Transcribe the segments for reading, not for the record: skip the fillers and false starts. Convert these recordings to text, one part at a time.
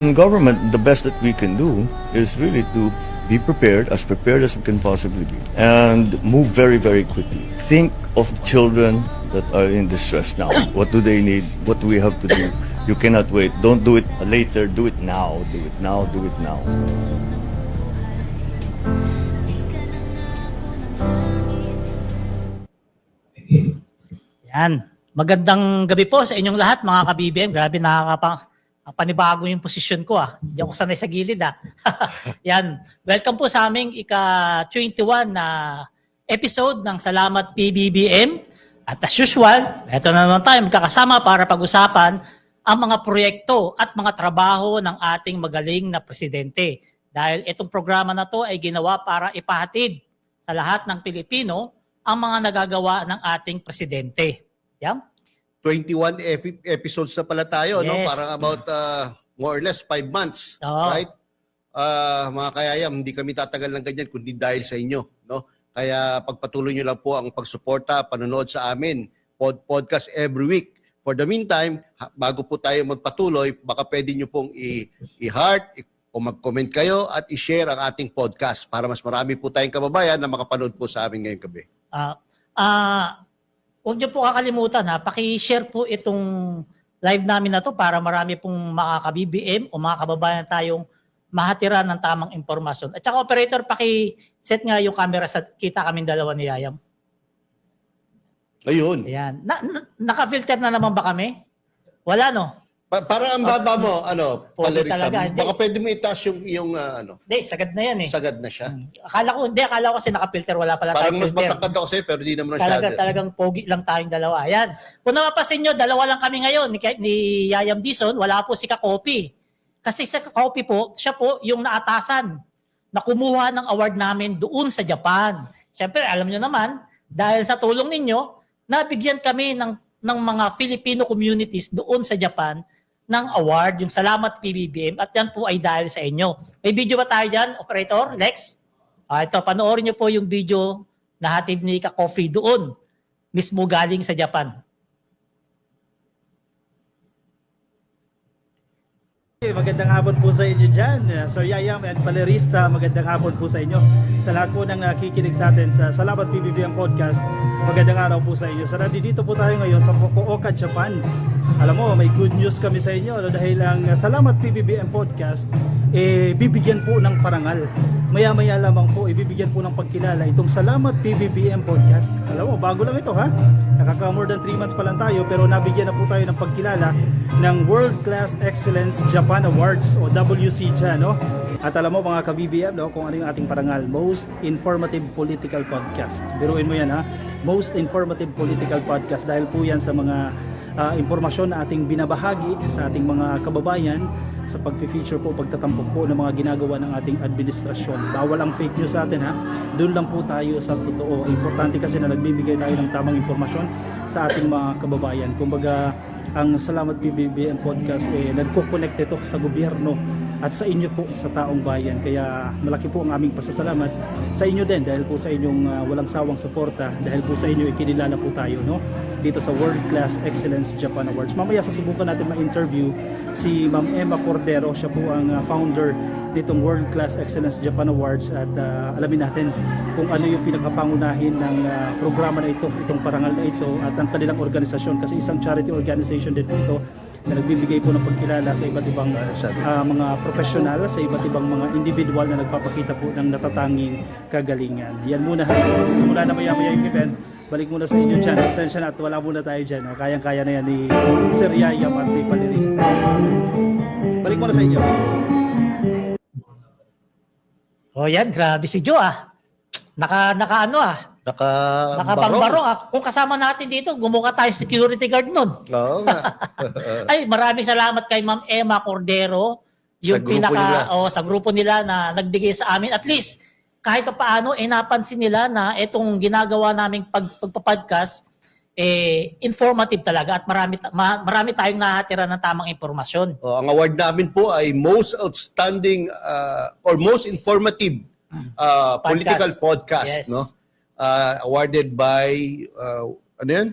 In government, the best that we can do is really to be prepared as we can possibly be, and move very, very quickly. Think of the children that are in distress now. What do they need? What do we have to do? You cannot wait. Don't do it later. Do it now. Do it now. Do it now. Yan. Magandang gabi po sa inyong lahat, mga ka-BBM. Grabe, panibago yung posisyon ko. Hindi ako sanay sa gilid. Yan. Welcome po sa aming ika-21 na episode ng Salamat PBBM. At as usual, eto na naman tayo magkakasama para pag-usapan ang mga proyekto at mga trabaho ng ating magaling na presidente. Dahil itong programa na to ay ginawa para ipahatid sa lahat ng Pilipino ang mga nagagawa ng ating presidente. Yan. 21 episodes na pala tayo, no? Yes. Parang about more or less 5 months, Oo. right? Mga kayayam, hindi kami tatagal ng ganyan kundi dahil sa inyo, no? Kaya pagpatuloy nyo lang po ang pagsuporta, panonood sa amin, podcast every week. For the meantime, bago po tayo magpatuloy, baka pwede nyo pong i-heart, o mag-comment kayo at i-share ang ating podcast para mas marami po tayong kababayan na makapanood po sa amin ngayong gabi. Huwag niyo po kakalimutan, paki-share po itong live namin na to para marami pong mga ka-BBM o mga kababayan tayong mahatiran ng tamang impormasyon. At saka operator, paki-set nga yung camera sa kita kaming dalawa ni Yayam. Ayun. Ayan. Naka-filter na naman ba kami? Wala, no? Para ang baba mo, Pogi palerista, talaga, hindi. baka pwede mo itaas yung Hindi, sagad na yan eh. sagad na siya. Akala ko kasi naka-filter, wala pala Parang tayong mas filter. matangkad ako sa'yo, pero di naman masyado. Talagang pogi lang tayong dalawa. Ayan. Kung napapansin nyo, dalawa lang kami ngayon ni Yayam Dizon. Wala po si Kakopi. Kasi si Kakopi po, siya po yung naatasan na kumuha ng award namin doon sa Japan. Siyempre, alam nyo naman, dahil sa tulong ninyo, nabigyan kami ng mga Filipino communities doon sa Japan ng award, yung Salamat PBBM, at yan po ay dahil sa inyo. May video ba tayo dyan, operator? Lex? Ito, panoorin nyo po yung video na hatid ni Ka-Coffee doon, mismo galing sa Japan. Magandang hapon po sa inyo dyan. Sir Yayam and Palerista, magandang hapon po sa inyo. Sa lahat po ng nakikinig sa atin sa Salamat PBBM Podcast, magandang araw po sa inyo. So nandito po tayo ngayon sa Fukuoka, Japan. Alam mo, may good news kami sa inyo dahil ang Salamat PBBM Podcast bibigyan po ng parangal. Maya-maya lamang po, ibibigyan po ng pagkilala itong Salamat PBBM Podcast. Alam mo, bago lang ito ha. Nakaka-more than 3 months pa lang tayo pero nabigyan na po tayo ng pagkilala ng World Class Excellence Japan Awards o WCJA, no? At alam mo mga ka-BBM, no, kung ano yung ating parangal, Most Informative Political Podcast. Biruin mo yan ha, Most Informative Political Podcast dahil po yan sa mga impormasyon na ating binabahagi sa ating mga kababayan sa pag-feature po, pagtatampok po ng mga ginagawa ng ating administrasyon. Bawal ang fake news sa atin ha. Doon lang po tayo sa totoo. Importante kasi na nagbibigay tayo ng tamang impormasyon sa ating mga kababayan. Kumbaga, ang Salamat PBBM Podcast nagko-connect ito sa gobyerno at sa inyo po sa taong bayan. Kaya malaki po ang aming pasasalamat sa inyo din dahil po sa inyong walang sawang suporta, dahil po sa inyo ikinilala po tayo, no, dito sa World Class Excellence Japan Awards. Mamaya susubukan natin ma-interview si Ma'am Emma Cordero. Siya po ang founder nitong World Class Excellence Japan Awards at alamin natin kung ano yung pinakapangunahin ng programa na ito, itong parangal na ito at ang kanilang organisasyon, kasi isang charity organization din po ito na nagbibigay po ng pagkilala sa iba't ibang mga professional, sa iba't ibang mga individual na nagpapakita po ng natatanging kagalingan. Yan muna ha. Sisimula na maya-maya yung event. Balik muna sa inyo dyan. Sensya na at wala muna tayo dyan. Kayang-kaya na yan ni Sir Yayam at ni Palerista. Balik muna sa inyo. O yan, grabe si Joe Nakabarong Kung kasama natin dito, gumukha tayo security guard nun. Oo nga. Ay, maraming salamat kay Ma'am Emma Cordero. Yung sa grupo nila na nagbigay sa amin. At least, kahit pa paano, napansin nila na itong ginagawa naming pagpa-podcast, informative talaga at marami tayong nahatira ng tamang impormasyon. Ang award namin po ay Most Outstanding or Most Informative Political Podcast, Yes. no? Awarded by ano 'yan?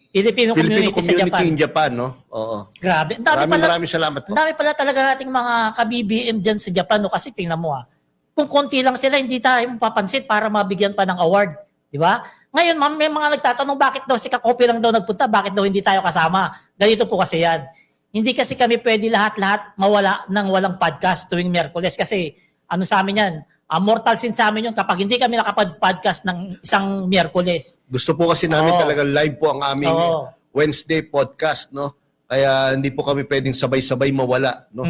Filipino Filipino community sa Japan. community in Japan, no? Oo. Grabe. Ang dami pala, Maraming salamat po. ang dami pala talaga nating mga ka-BBM dyan sa Japan, no? Kasi tingnan mo kung konti lang sila, hindi tayo mapapansin para mabigyan pa ng award. Di ba? Ngayon, ma'am, may mga nagtatanong bakit daw si Kakopi lang daw nagpunta, bakit daw hindi tayo kasama. Ganito po kasi yan. Hindi kasi kami pwede lahat-lahat mawala ng walang podcast tuwing Miyerkules kasi ano sa amin yan, mortal sin sa amin yun kapag hindi kami nakapag-podcast ng isang Miyerkules. Gusto po kasi namin Oo. talaga live po ang aming Oo. Wednesday podcast, no? Kaya hindi po kami pwedeng sabay-sabay mawala, no?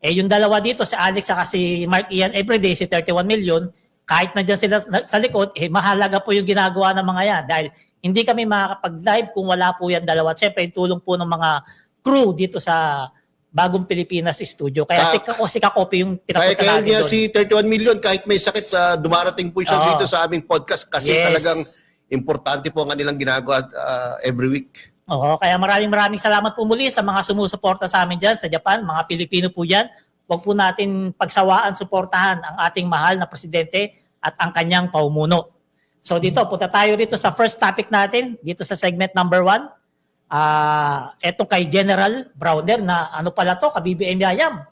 Yung dalawa dito, si Alex at si Mark Ian Everyday, si 31 million, kahit na dyan sila sa likod, mahalaga po yung ginagawa ng mga yan dahil hindi kami makakapag-live kung wala po yan dalawa. Siyempre, yung tulong po ng mga crew dito sa Bagong Pilipinas Studio. Kaya si Kakopi yung pinapunta Kaya natin niya doon. si 31 million, kahit may sakit, dumarating po siya Oo. dito sa aming podcast kasi Yes. talagang importante po ang kanilang ginagawa every week. Oo, kaya maraming salamat po muli sa mga sumusuporta sa amin dyan sa Japan, mga Pilipino po yan. Huwag po natin pagsawaan, suportahan ang ating mahal na presidente at ang kanyang paumuno. So dito, punta tayo dito sa first topic natin, dito sa segment number 1. Etong kay General Browner na ano pala to, ka-BBM Yayam.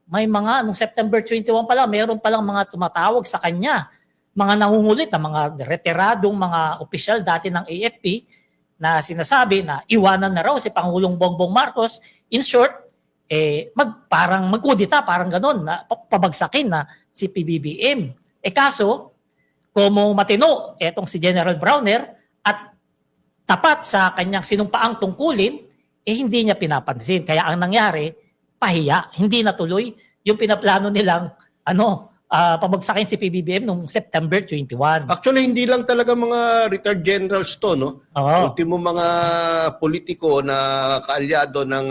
May mga, nung September 21 pala, mayroon palang mga tumatawag sa kanya. Mga nangungulit na mga retiradong mga opisyal dati ng AFP na sinasabi na iwanan na raw si Pangulong Bongbong Marcos. In short, parang magkudita, parang ganon, na pabagsakin na si PBBM. Kaso, kung matino, etong si General Browner at tapat sa kanyang sinumpaang tungkulin, hindi niya pinapansin. Kaya ang nangyari, pahiya, hindi natuloy yung pinaplano nilang pabagsakin si PBBM noong September 21. Actually, hindi lang talaga mga retired generals to, no? Oo. Ultimo mga politiko na kaalyado ng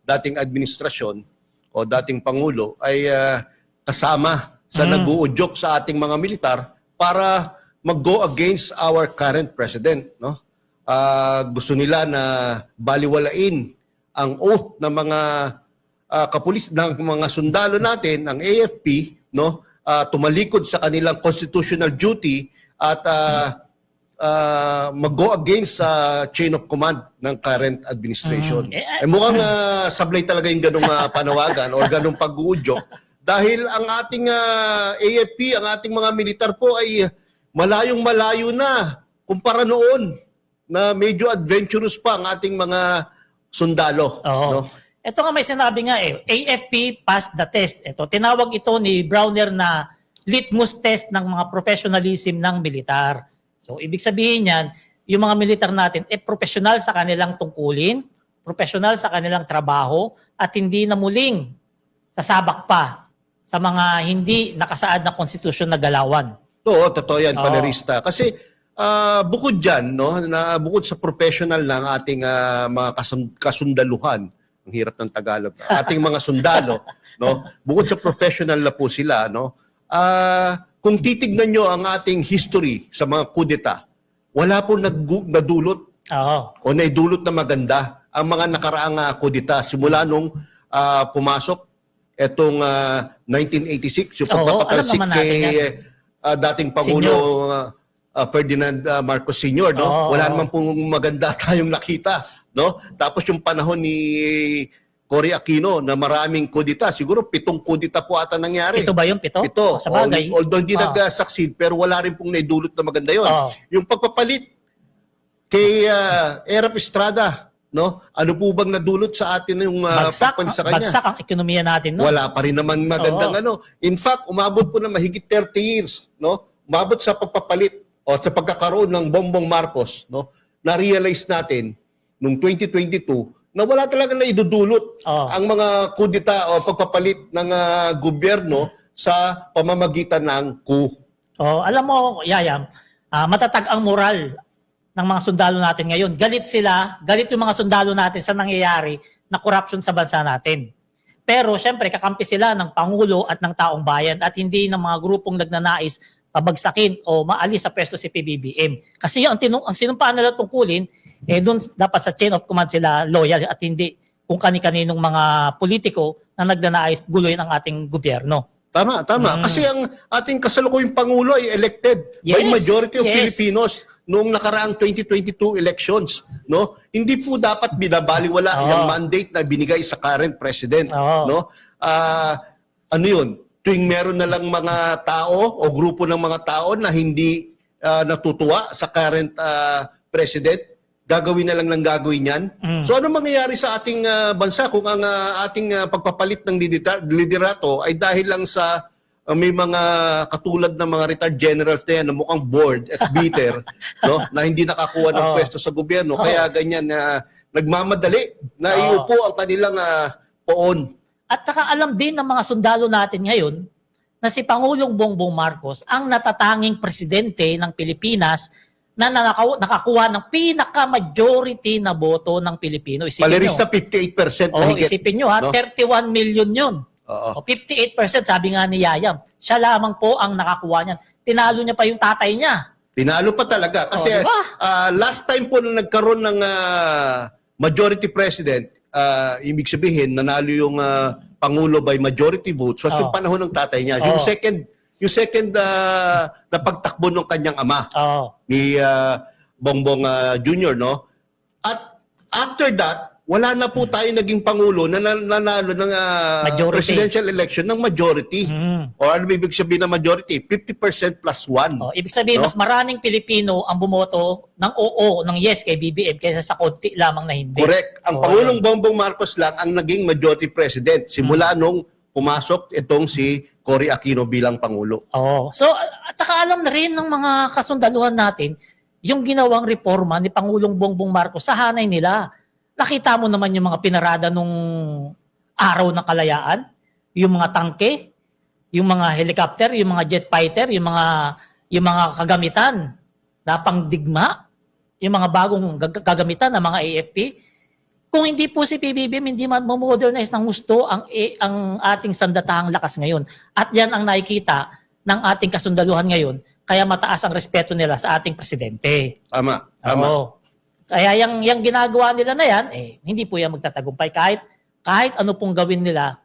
dating administrasyon o dating pangulo ay kasama sa nag-uudyok sa ating mga militar para mag-go against our current president, no? Gusto nila na baliwalain ang oath ng mga kapulis ng mga sundalo natin, ang AFP, no? Tumalikod sa kanilang constitutional duty at mag-go against sa chain of command ng current administration. Mukhang sablay talaga yung ganong panawagan o ganong pag-uudyok dahil ang ating AFP, ang ating mga militar po ay malayong-malayo na kumpara noon na medyo adventurous pa ang ating mga sundalo. Oo. No? Ito nga may sinabi nga AFP passed the test. Ito, tinawag ito ni Browner na litmus test ng mga professionalism ng militar. So, ibig sabihin yan, yung mga militar natin, professional sa kanilang tungkulin, professional sa kanilang trabaho, at hindi na muling sasabak pa sa mga hindi nakasaad na konstitusyon na galawan. Oo, totoo yan, Oo. Panerista. Kasi bukod dyan, no, na bukod sa professional ng ating mga kasundaluhan, ang hirap ng Tagalog, ating mga sundalo, no, bukod sa professional na po sila, no, kung titignan nyo ang ating history sa mga kudeta, wala po nadulot Oo. o naidulot na maganda ang mga nakaraang kudeta simula nung pumasok etong 1986, yung Oo, pagpapatalsik alam naman natin kay yan. dating Pangulo Ferdinand Marcos Sr., no? Oo, Wala oo. naman pong maganda tayong nakita, no? Tapos yung panahon ni Cory Aquino na maraming kudita, siguro 7 kudita po ata nangyari. Ito ba yung 7? 7. Sa bagay. Although hindi Oo. nag-succeed, pero wala rin pong naidulot na maganda yon. Oo. Yung pagpapalit kay Erap Estrada, no? Ano po bang nadulot sa atin yung Bagsak sa kanya? ang ekonomiya natin. No? Wala pa rin naman magandang Oo. ano. In fact, umabot po na mahigit 30 years, no? Umabot sa pagpapalit o sa pagkakaroon ng Bongbong Marcos, no? Na-realize natin noong 2022 na wala talaga na idudulot Oo. ang mga kudita o pagpapalit ng gobyerno sa pamamagitan ng coup. Alam mo, Yayam, matatag ang moral ng mga sundalo natin ngayon. Galit yung mga sundalo natin sa nangyayari na corruption sa bansa natin. Pero syempre, kakampi sila ng Pangulo at ng taong bayan at hindi ng mga grupong nagnanais pabagsakin o maalis sa pwesto si PBBM. Kasi yung ang sinumpaan nila tungkulin, doon dapat sa chain of command sila loyal at hindi kung kani-kaninong mga politiko na nagnanais guloyin ang ating gobyerno. Tama. Kasi ang ating kasalukuyang Pangulo ay elected by Yes, majority of yes. Filipinos. noong nakaraang 2022 elections, no? Hindi po dapat binabaliwala yung mandate na binigay sa current president, no? Ano 'yun? Tuwing meron na lang mga tao o grupo ng mga tao na hindi natutuwa sa current president, gagawin na lang ng gagawin yan. So ano mangyayari sa ating bansa kung ang ating pagpapalit ng liderato ay dahil lang sa may mga katulad ng mga retired generals na yan na mukhang bored at bitter, no, na hindi nakakuha ng pwesto sa gobyerno. Kaya ganyan na nagmamadali na iupo ang kanilang poon. At saka alam din ng mga sundalo natin ngayon na si Pangulong Bongbong Marcos ang natatanging presidente ng Pilipinas na nakakuha ng pinaka-majority na boto ng Pilipino. Isipin Palerista, nyo. 58% mahigit. Isipin nyo ha, no? 31 million yun. Oo. 58% sabi nga ni Yayam. Siya lamang po ang nakakuha niyan. Tinalo niya pa yung tatay niya. Tinalo pa talaga. Kasi diba? last time po na nagkaroon ng majority president, ibig sabihin, nanalo yung Pangulo by majority votes was yung panahon ng tatay niya. Yung second na pagtakbo ng kanyang ama, ni Bongbong Jr., no? At after that, wala na po tayo naging Pangulo na nanalo ng presidential election ng majority. O ano ibig sabihin ng majority? 50% plus 1. Ibig sabihin, no? mas maraming Pilipino ang bumoto ng oo, ng yes kay BBM kaysa sa konti lamang na hindi. Correct. Ang Pangulong Bongbong Marcos lang ang naging majority president simula nung pumasok itong si Cory Aquino bilang Pangulo. So, at saka alam na rin ng mga kasundaluhan natin yung ginawang reforma ni Pangulong Bongbong Marcos sa hanay nila. Nakita mo naman yung mga pinarada nung araw ng kalayaan, yung mga tangke, yung mga helicopter, yung mga jet fighter, yung mga kagamitan na pangdigma, yung mga bagong kagamitan ng mga AFP. Kung hindi po si PBBM, hindi man modernize ng gusto ang ating sandatahang lakas ngayon. At yan ang nakikita ng ating kasundaluhan ngayon, kaya mataas ang respeto nila sa ating presidente. Tama. Kaya yung ginagawa nila na yan, hindi po yan magtatagumpay. Kahit ano pong gawin nila,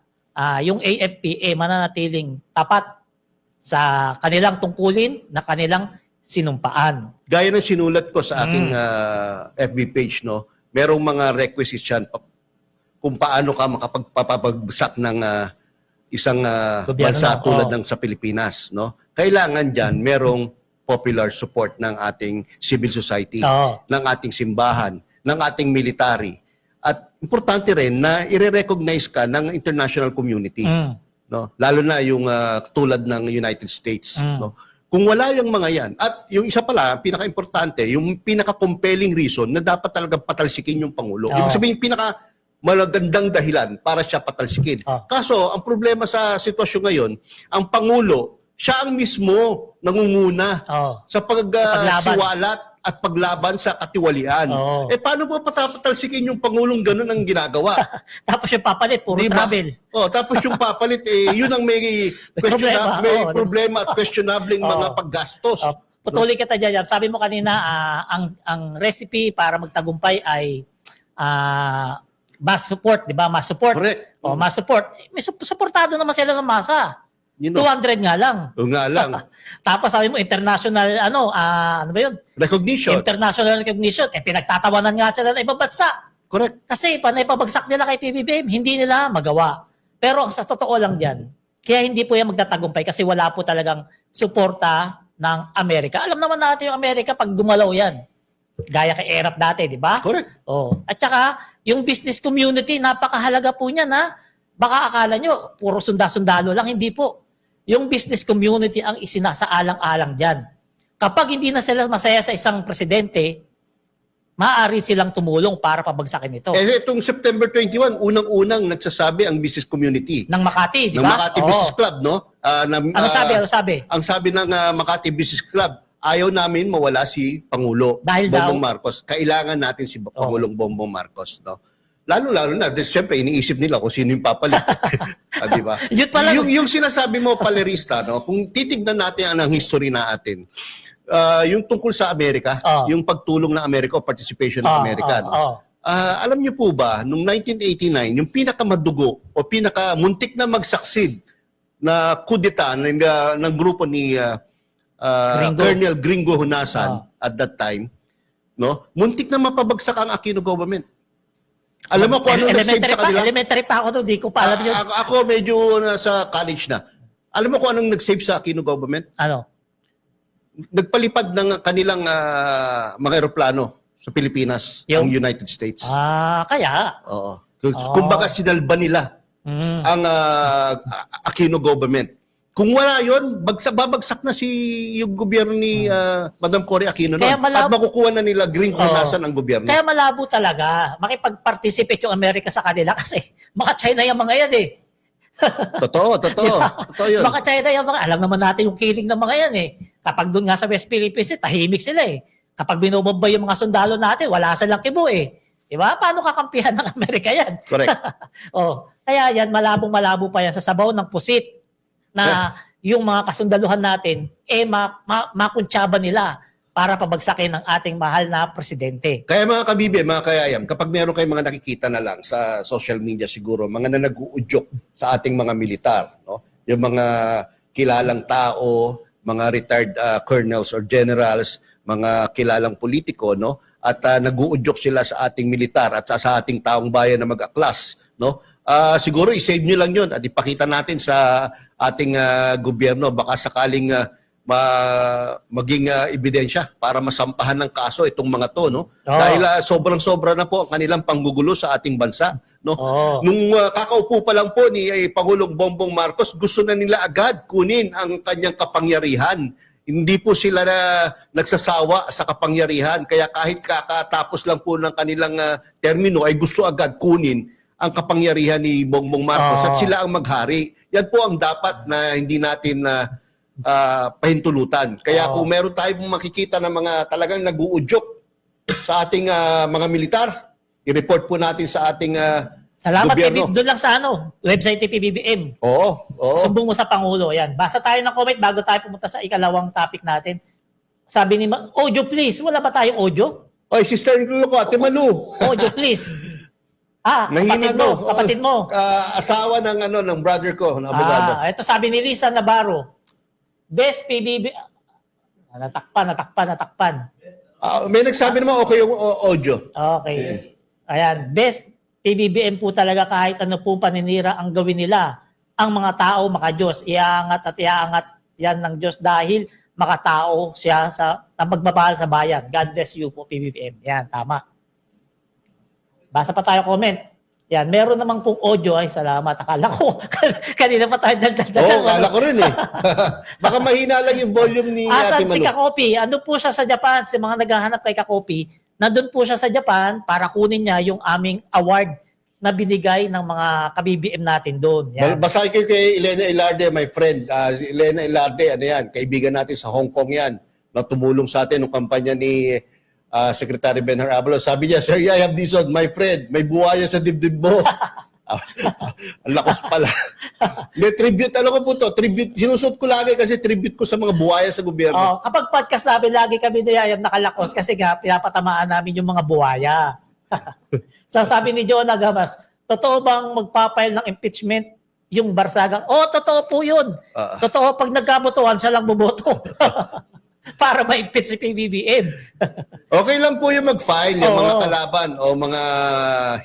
yung AFP mananatiling tapat sa kanilang tungkulin na kanilang sinumpaan. Gaya ng sinulat ko sa aking FB page, no, merong mga requisites yan kung paano ka makapagpapagsak ng isang bansa tulad ng sa Pilipinas. No? Kailangan dyan merong popular support ng ating civil society, ng ating simbahan, ng ating military. At importante rin na i-recognize ka ng international community. No? Lalo na yung tulad ng United States. No? Kung wala yung mga yan, at yung isa pala, pinaka-importante, yung pinaka-compelling reason na dapat talagang patalsikin yung Pangulo. Ibig sabihin, yung pinaka-malagandang dahilan para siya patalsikin. Kaso, ang problema sa sitwasyon ngayon, ang Pangulo, siya ang mismo nangunguna sa pagsiwalat at paglaban sa katiwalian. Paano po patatalsikin yung Pangulong ganun ang ginagawa? Tapos yung papalit, puro Diba? travel. Tapos yung papalit, yun ang may problema at questionable mga paggastos. Patuloy kita dyan. Sabi mo kanina, ang recipe para magtagumpay ay mass support, di ba? Mass support. Correct. Mass support. May supportado naman sila ng masa. 200 nga lang. O nga lang. Tapos sabi mo, international, ano ba yun? Recognition. International recognition. Pinagtatawanan nga sila ng ibang bansa. Correct. Kasi panay pabagsak nila kay PBBM, hindi nila magawa. Pero sa totoo lang diyan, kaya hindi po yan magtatagumpay kasi wala po talagang suporta ng Amerika. Alam naman natin yung Amerika pag gumalaw yan. Gaya kay Erap dati, di ba? Correct. At saka, yung business community, napakahalaga po niya na baka akala nyo, puro sundalo lang. Hindi po. Yung business community ang isinasaalang-alang dyan. Kapag hindi na sila masaya sa isang presidente, maaari silang tumulong para pabagsakin ito. Itong September 21, unang-unang nagsasabi ang business community. Ng Makati, di ba? Ng Makati Business Club, no? Ano sabi? Ang sabi ng Makati Business Club, ayaw namin mawala si Pangulo Bongbong Marcos. Kailangan natin si Pangulong Bongbong Marcos, no? Lalo-lalo na, siyempre, iniisip nila kung sino yung papalit. Di ba? Yung sinasabi mo, Palerista, no? Kung titignan natin ang history na atin, yung tungkol sa Amerika, yung pagtulong ng Amerika o participation ng Amerika, no? Alam niyo po ba, noong 1989, yung pinakamadugo o pinakamuntik na mag-succeed na kudeta ng grupo ni Gringo. Colonel Gringo Hunasan at that time, no? Muntik na mapabagsak ang Aquino government. Alam mo kung ano nag-save sa kanila? Elementary pa ako doon, di ko pa alam yun. Ako medyo nasa college na. Alam mo kung anong nag-save sa Aquino government? Ano? Nagpalipad ng kanilang mga eroplano sa Pilipinas, ang United States. Kaya. Oo. Kumbaga sinalba nila ang Aquino government. Kung wala yon, babagsak na yung gobyerno ni Madam Cory Aquino noon. At makukuha na nila Gringo Hunasan ang gobyerno. Kaya malabo talaga makipag-participate yung Amerika sa kanila kasi mga China yung mga yan eh. Totoo yun. Mga China yung mga, alam naman natin yung killing ng mga yan eh. Kapag doon nga sa West Philippines, tahimik sila eh. Kapag binobomba yung mga sundalo natin, wala silang kibo eh. Diba? Paano kakampihan ng Amerika yan? Correct. Kaya yan, malabong-malabo pa yan sa sabaw ng pusit na yung mga kasundaluhan natin, makuntsaba nila para pabagsakin ng ating mahal na presidente. Kaya mga kabibe, mga kayayam, kapag meron kayong mga nakikita na lang sa social media siguro, mga na nag-uudyok sa ating mga militar, no? Yung mga kilalang tao, mga retired colonels or generals, mga kilalang politiko, no? At nag-uudyok sila sa ating militar at sa ating taong bayan na mag-aklas, no? Siguro i-save nyo lang yun at ipakita natin sa ating gobyerno, baka sakaling maging ebidensya para masampahan ng kaso itong mga to, no? Dahil sobrang-sobra na po ang kanilang panggugulo sa ating bansa, no? Nung kakaupo pa lang po ni Pangulong Bongbong Marcos, gusto na nila agad kunin ang kanyang kapangyarihan. Hindi po sila nagsasawa sa kapangyarihan, kaya kahit kakatapos lang po ng kanilang termino ay gusto agad kunin ang kapangyarihan ni Bongbong Marcos at sila ang maghari. Yan po ang dapat na hindi natin pahintulutan. Kaya kung meron tayong makikita ng mga talagang nag-uudyok sa ating mga militar, i-report po natin sa ating Salamat, gobyerno. doon lang sa website ni PBBM. Oo. Sumbong mo sa Pangulo. Yan. Basa tayo ng comment bago tayo pumunta sa ikalawang topic natin. Sabi ni audio please. Wala ba tayong audio? Oy, Sister Nicolo ko, Ate Manu. Audio please. Nahina kapatid mo. Asawa ng brother ko, na abogado. Ito sabi ni Lisa Navarro. Best PBB... Natakpan. May nagsabi naman okay yung audio. Okay. Ayan. Best PBBM po talaga kahit ano po paninira ang gawin nila. Ang mga tao maka-Diyos. Iaangat at iaangat yan ng Diyos dahil makatao siya sa magmamahal sa bayan. God bless you po, PBBM. Yan, tama. Basa pa tayo comment. Yan, meron namang pong audio. Ay, salamat. Akala ko, kanina pa tayo daldal. Akala ko rin eh. Baka mahina lang yung volume ni Ate Asan si Manu. Kakopi? Ano po siya sa Japan? Si mga naghahanap kay Kakopi, nandun po siya sa Japan para kunin niya yung aming award na binigay ng mga ka-BBM natin doon. Yan. Basahin ko kay Elena Ilarde, my friend. Elena Ilarde, kaibigan natin sa Hong Kong yan, na tumulong sa atin ng kampanya ni Secretary Benhar Abalos. Sabi niya, Sir Yayam Dizon, my friend, may buhaya sa dibdib mo. Ang lakas pala. Tribute, alam ko po to, tribute, sinusot ko lagi kasi tribute ko sa mga buhaya sa gobyerno. Kapag podcast namin, lagi kami ni Yayam nakalakos kasi nga, pinapatamaan namin yung mga buhaya. So sabi ni Jonah Gamas, totoo bang magpapile ng impeachment yung Barsagang? Totoo po yun. Totoo, pag nagkabotohan, siya lang buboto. Para ma-impeach si PBBM. Okay lang po yung mag-file, yung mga kalaban o mga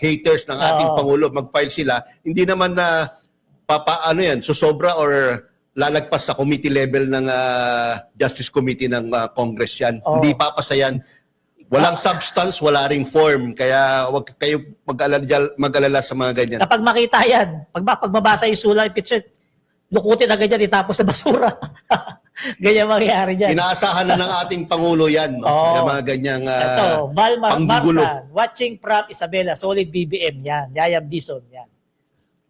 haters ng ating Pangulo, mag-file sila. Hindi naman na susobra or lalagpas sa committee level ng Justice Committee ng Congress yan. Hindi papasa yan. Walang substance, wala ring form. Kaya huwag kayo mag-alala sa mga ganyan. Kapag makita yan, pag mabasa yung sulat, impeachment, lukutin agad yan, itapos sa basura. Ganyan mangyayari dyan. Inaasahan na ng ating Pangulo yan. No? Yung mga ganyang Ito, Valmar panggugulo. Barsan, watching from Isabela, solid BBM yan. Yayam Dizon yan.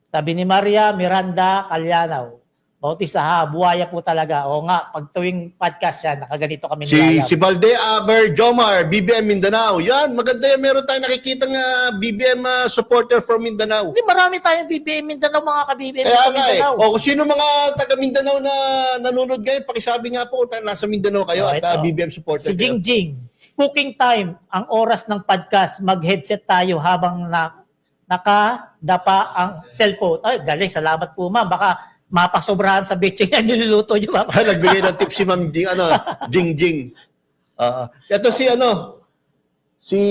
Sabi ni Maria Miranda Calyanaw, Bautista buhaya po talaga. O nga, pag tuwing podcast yan, nakaganito kami ni Yayam. Si Balde Aber Jomar, BBM Mindanao. Yan, maganda yan. Meron tayong nakikitang BBM supporter from Mindanao. Hindi, marami tayong BBM Mindanao, mga ka-BBM Kaya sa nga Mindanao. kung sino mga taga Mindanao na nanonood ngayon, pakisabi nga po, nasa Mindanao kayo at ito. BBM supporter Si kayo. Jingjing, cooking time, ang oras ng podcast, mag-headset tayo habang nakadapa ang cellphone. Ay, galing, salamat po ma'am. Baka mapasobrahan sa bitching na niluluto nyo. Nagbigay ng tip si Ma'am Jing, Jing Jing. Ito si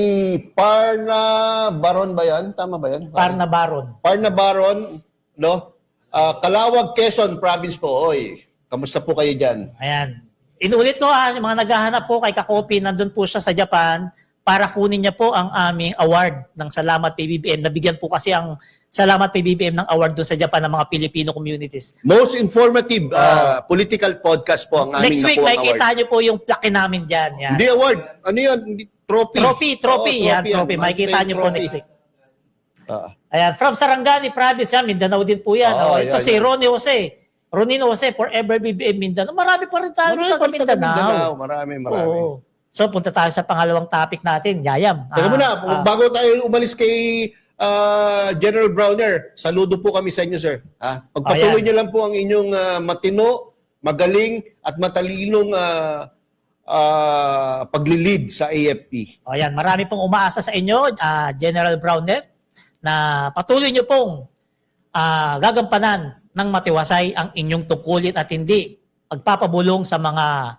Parna Baron ba yan? Tama ba yan? Parna Baron. Parna Baron, no? Calawag, Quezon Province po. Oy, kamusta po kayo dyan? Ayan. Inulit ko yung mga naghahanap po kay Kakopi, nandun po siya sa Japan para kunin niya po ang aming award ng Salamat PBBM. Nabigyan po kasi ang Salamat PBBM ng award doon sa Japan ng mga Filipino communities. Most informative political podcast po ang aming Next week, nakuha makikita niyo po yung plaque namin dyan. Yan. Hindi award. Ano yan? Trophy. Trophy. Oo, Yan, yan. trophy. Makikita niyo po Trophy. next week. Ah. Ayan, from Sarangani Province, yan, Mindanao din po yan. Oo, Ito yan, si yan. Ronnie Jose, Forever BBM Mindanao. Marami pa rin tayo Marami sa pa rin taga Mindanao. Mindanao. Marami. Oo. So, punta tayo sa pangalawang topic natin, Yayam. Teka muna, bago tayo umalis kay General Browner, saludo po kami sa inyo, sir. Pagpatuloy Ayan. niyo lang po ang inyong matino, magaling, at matalinong paglilid sa AFP. O yan, marami pong umaasa sa inyo, General Browner, na patuloy nyo pong gagampanan ng matiwasay ang inyong tungkulin at hindi magpapabulong sa mga,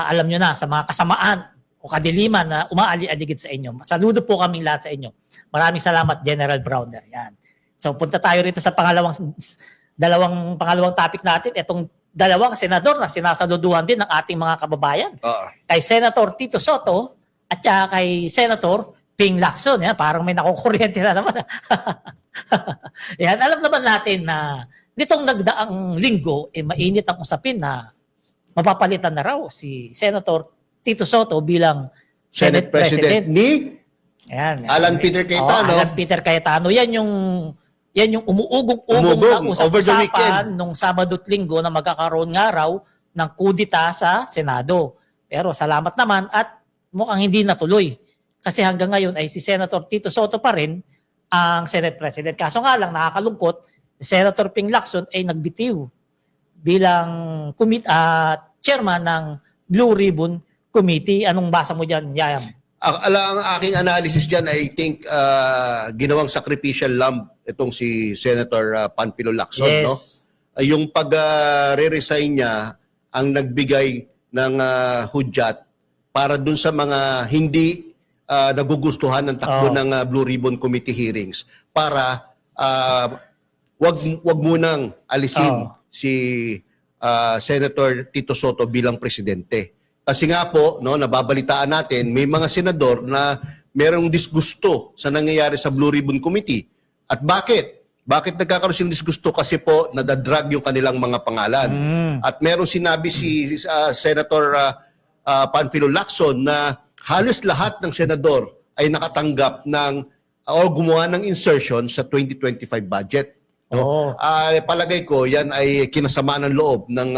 alam nyo na, sa mga kasamaan o kadiliman na umaali-aligid sa inyo. Saludo po kami lahat sa inyo. Maraming salamat, General Browner. Yan. So punta tayo rito sa pangalawang topic natin. Itong dalawang senador na sinasaluduhan din ng ating mga kababayan. Kay Senator Tito Soto at kay Senator Ping Lacson. Yan, parang may nakukuryente na naman. Yan, alam naman natin na nitong nagdaang linggo, mainit ang usapin na mapapalitan na raw si Senator Tito Soto bilang Senate President. Ni Ayan, Alan Peter Cayetano. Alan Peter Cayetano. Yan yung umuugong-ugong na over the weekend. usap-usapan nung Sabado at Linggo na magkakaroon nga raw ng kudita sa Senado. Pero salamat naman at mukhang hindi natuloy. Kasi hanggang ngayon ay si Senator Tito Soto pa rin ang Senate President. Kaso nga lang, nakakalungkot, si Senator Ping Lacson ay nagbitiw bilang chairman ng Blue Ribbon Committee. Anong basa mo dyan, Yayam? Ang aking analysis dyan, I think ginawang sacrificial lamb itong si Senator Panfilo Lacson. Yes. No? Yung pag-re-resign niya ang nagbigay ng hudyat para dun sa mga hindi nagugustuhan ng takbo ng Blue Ribbon Committee hearings para wag munang alisin si Senator Tito Soto bilang presidente. Kasi nga po, no, nababalitaan natin, may mga senador na merong disgusto sa nangyayari sa Blue Ribbon Committee. At bakit? Bakit nagkakaroon silang disgusto? Kasi po, nadadrag yung kanilang mga pangalan. At merong sinabi si Senator Panfilo Lacson na halos lahat ng senador ay nakatanggap ng o gumawa ng insertion sa 2025 budget. No? Palagay ko, yan ay kinasama ng loob ng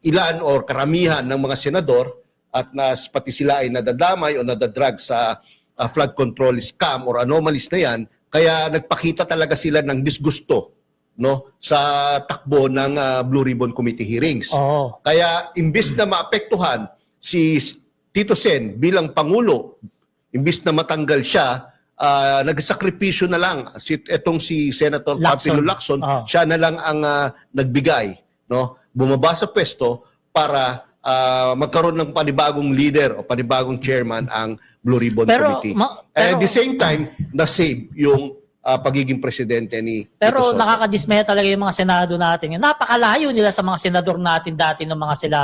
ilan or karamihan ng mga senador at pati sila ay nadadamay o nadadrag sa flood control scam or anomalies na yan. Kaya nagpakita talaga sila ng disgusto, no, sa takbo ng Blue Ribbon Committee hearings. Kaya imbis na maapektuhan si Tito Sen bilang Pangulo, imbis na matanggal siya, nagsakripisyo na lang itong si Senator Panfilo Lacson, siya na lang ang nagbigay, no, bumaba sa pwesto para magkaroon ng panibagong leader o panibagong chairman ang Blue Ribbon Committee. At the same time, na-save yung pagiging presidente ni Pero Tito Soto. nakakadismaya talaga yung mga senado natin. Napakalayo nila sa mga senador natin dati ng mga sila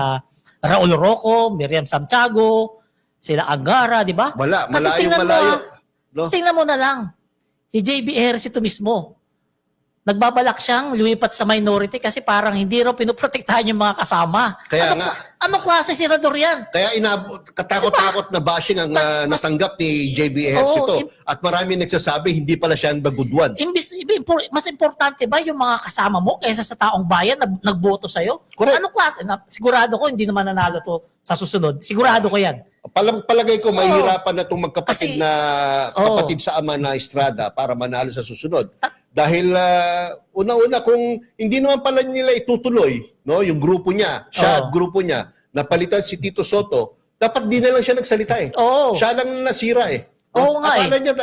Raul Roco, Miriam Santiago, sila Angara, di ba? Malayo. No? Tingnan mo na lang. Si JB Harris ito mismo. Nagbabalak siyang lumipat sa minority kasi parang hindi raw pinoprotektahan yung mga kasama. Kaya nga. Anong klase senador yan? Kaya katakot-takot na bashing ang natanggap ni JB Harris ito. At marami nagsasabi, hindi pala siya ang the good one. Mas importante ba yung mga kasama mo kaysa sa taong bayan na nagboto sa'yo? Correct. Anong klase? Sigurado ko hindi naman nanalo to sa susunod. Sigurado ko yan. Palagay ko mahihirapan na itong magkapatid Kasi, kapatid sa ama na Estrada para manalo sa susunod. Dahil una-una kung hindi naman pala nila itutuloy, no, yung grupo niya, siya at grupo niya, napalitan si Tito Soto, dapat di na lang siya nagsalita eh. Siya lang nasira eh. Oo nga Akala niya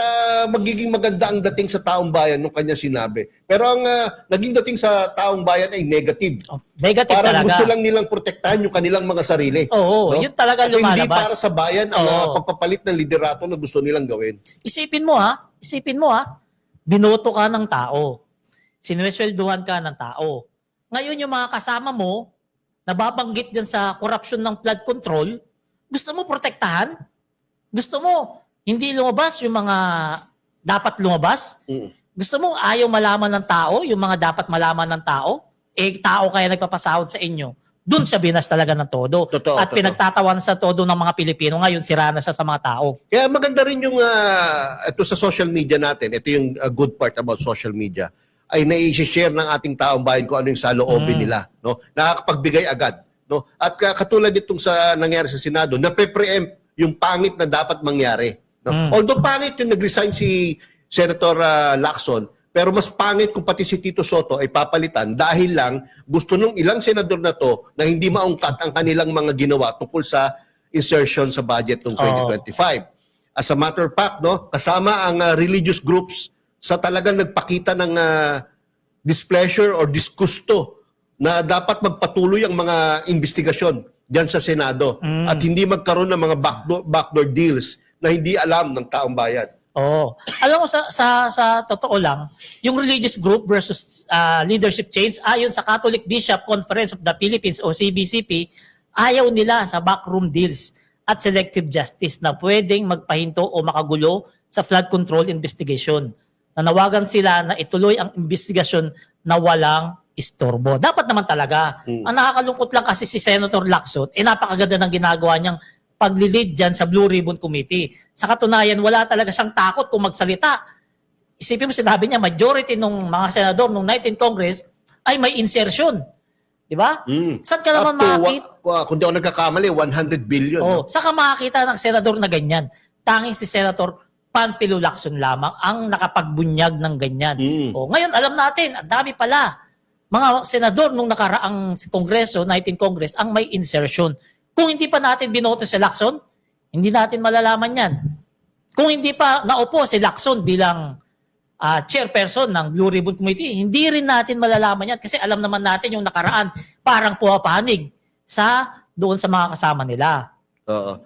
magiging maganda ang dating sa taong bayan nung kanya sinabi. Pero ang naging dating sa taong bayan ay negative. Negative Parang talaga. gusto lang nilang protektahan yung kanilang mga sarili. Oo, no? yun talaga At hindi lumalabas. para sa bayan ang Oo. pagpapalit ng liderato na gusto nilang gawin. Isipin mo binoto ka ng tao. Sinuweswelduhan ka ng tao. Ngayon yung mga kasama mo, nababanggit dyan sa corruption ng flood control, gusto mo protektahan? Gusto mo hindi lumabas yung mga dapat lumabas? Mm. Gusto mo ayaw malaman ng tao, yung mga dapat malaman ng tao? Tao kaya nagpapasahod sa inyo. Doon siya binas talaga ng todo. Totoo, At totoo. pinagtatawan sa todo ng mga Pilipino. Ngayon, sira na siya sa mga tao. Kaya maganda rin yung ito sa social media natin. Ito yung good part about social media. Ay nai-share ng ating taong bayan kung ano yung saloobin nila. No? Nakakapagbigay agad. No? At katulad itong sa nangyari sa Senado, nape-preempt yung pangit na dapat mangyari. No? Although pangit yung nag-resign si Senator Lacson, pero mas pangit kung pati si Tito Soto ay papalitan dahil lang gusto nung ilang senador na to na hindi maungkat ang kanilang mga ginawa tungkol sa insertion sa budget ng 2025. As a matter of fact, no, kasama ang religious groups sa talagang nagpakita ng displeasure or disgusto na dapat magpatuloy ang mga investigasyon diyan sa Senado at hindi magkaroon ng mga backdoor deals na hindi alam ng taong bayan. Oo. Alam mo, sa totoo lang, yung religious group versus leadership change, ayon sa Catholic Bishop Conference of the Philippines o CBCP, ayaw nila sa backroom deals at selective justice na pwedeng magpahinto o makagulo sa flood control investigation. Nanawagan sila na ituloy ang investigasyon na walang istorbo. Dapat naman talaga. Ang nakakalungkot lang kasi si Senator Lacson, napakaganda ng ginagawa niyang paglilid dyan sa Blue Ribbon Committee. Sa katunayan, wala talaga siyang takot kung magsalita. Isipin mo, sinabi niya, majority ng mga senador ng 19th Congress ay may insertion. Di ba? Saan ka naman makakita? Kung di ako nagkakamali, 100 billion. Oh, saan ka makakita ng senador na ganyan? Tanging si Senator Panfilo Lacson lamang ang nakapagbunyag ng ganyan. Oh, ngayon, alam natin, ang dami pala. Mga senador nung nakaraang Kongreso, 19th Congress, ang may insertion. Kung hindi pa natin binoto si Lacson, hindi natin malalaman yan. Kung hindi pa naupo si Lacson bilang chairperson ng Blue Ribbon Committee, hindi rin natin malalaman yan kasi alam naman natin yung nakaraan parang puwapanig doon sa mga kasama nila. Oo.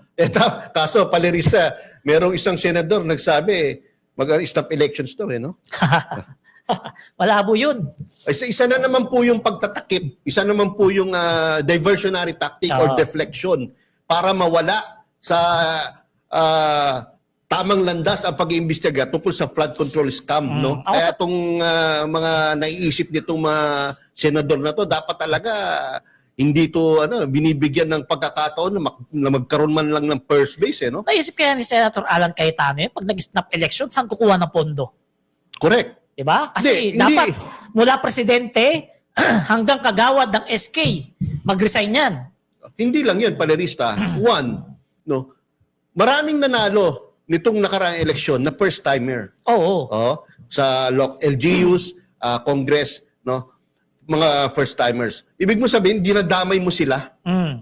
Kaso, Palerista, merong isang senador nagsabi, mag-stop elections daw no? Malabo yun. Isa na naman po yung pagtatakip. Isa naman po yung diversionary tactic or deflection para mawala sa tamang landas ang pag-iimbestiga tungkol sa flood control scam. No? Kaya itong mga naiisip nitong mga senador na to, dapat talaga hindi to binibigyan ng pagkakataon na magkaroon man lang ng first base. No? Naisip kaya ni Senator Alan Cayetano pag nag-snap election, saan kukuha ng pondo? Correct. Diba? Kasi Hindi. dapat mula presidente hanggang kagawad ng SK, mag-resign yan. Hindi lang yun, Palerista. One, no, maraming nanalo nitong nakaraang eleksyon na first-timer. Oo. Sa LGUs, Congress, no, mga first-timers. Ibig mo sabihin, dinadamay mo sila.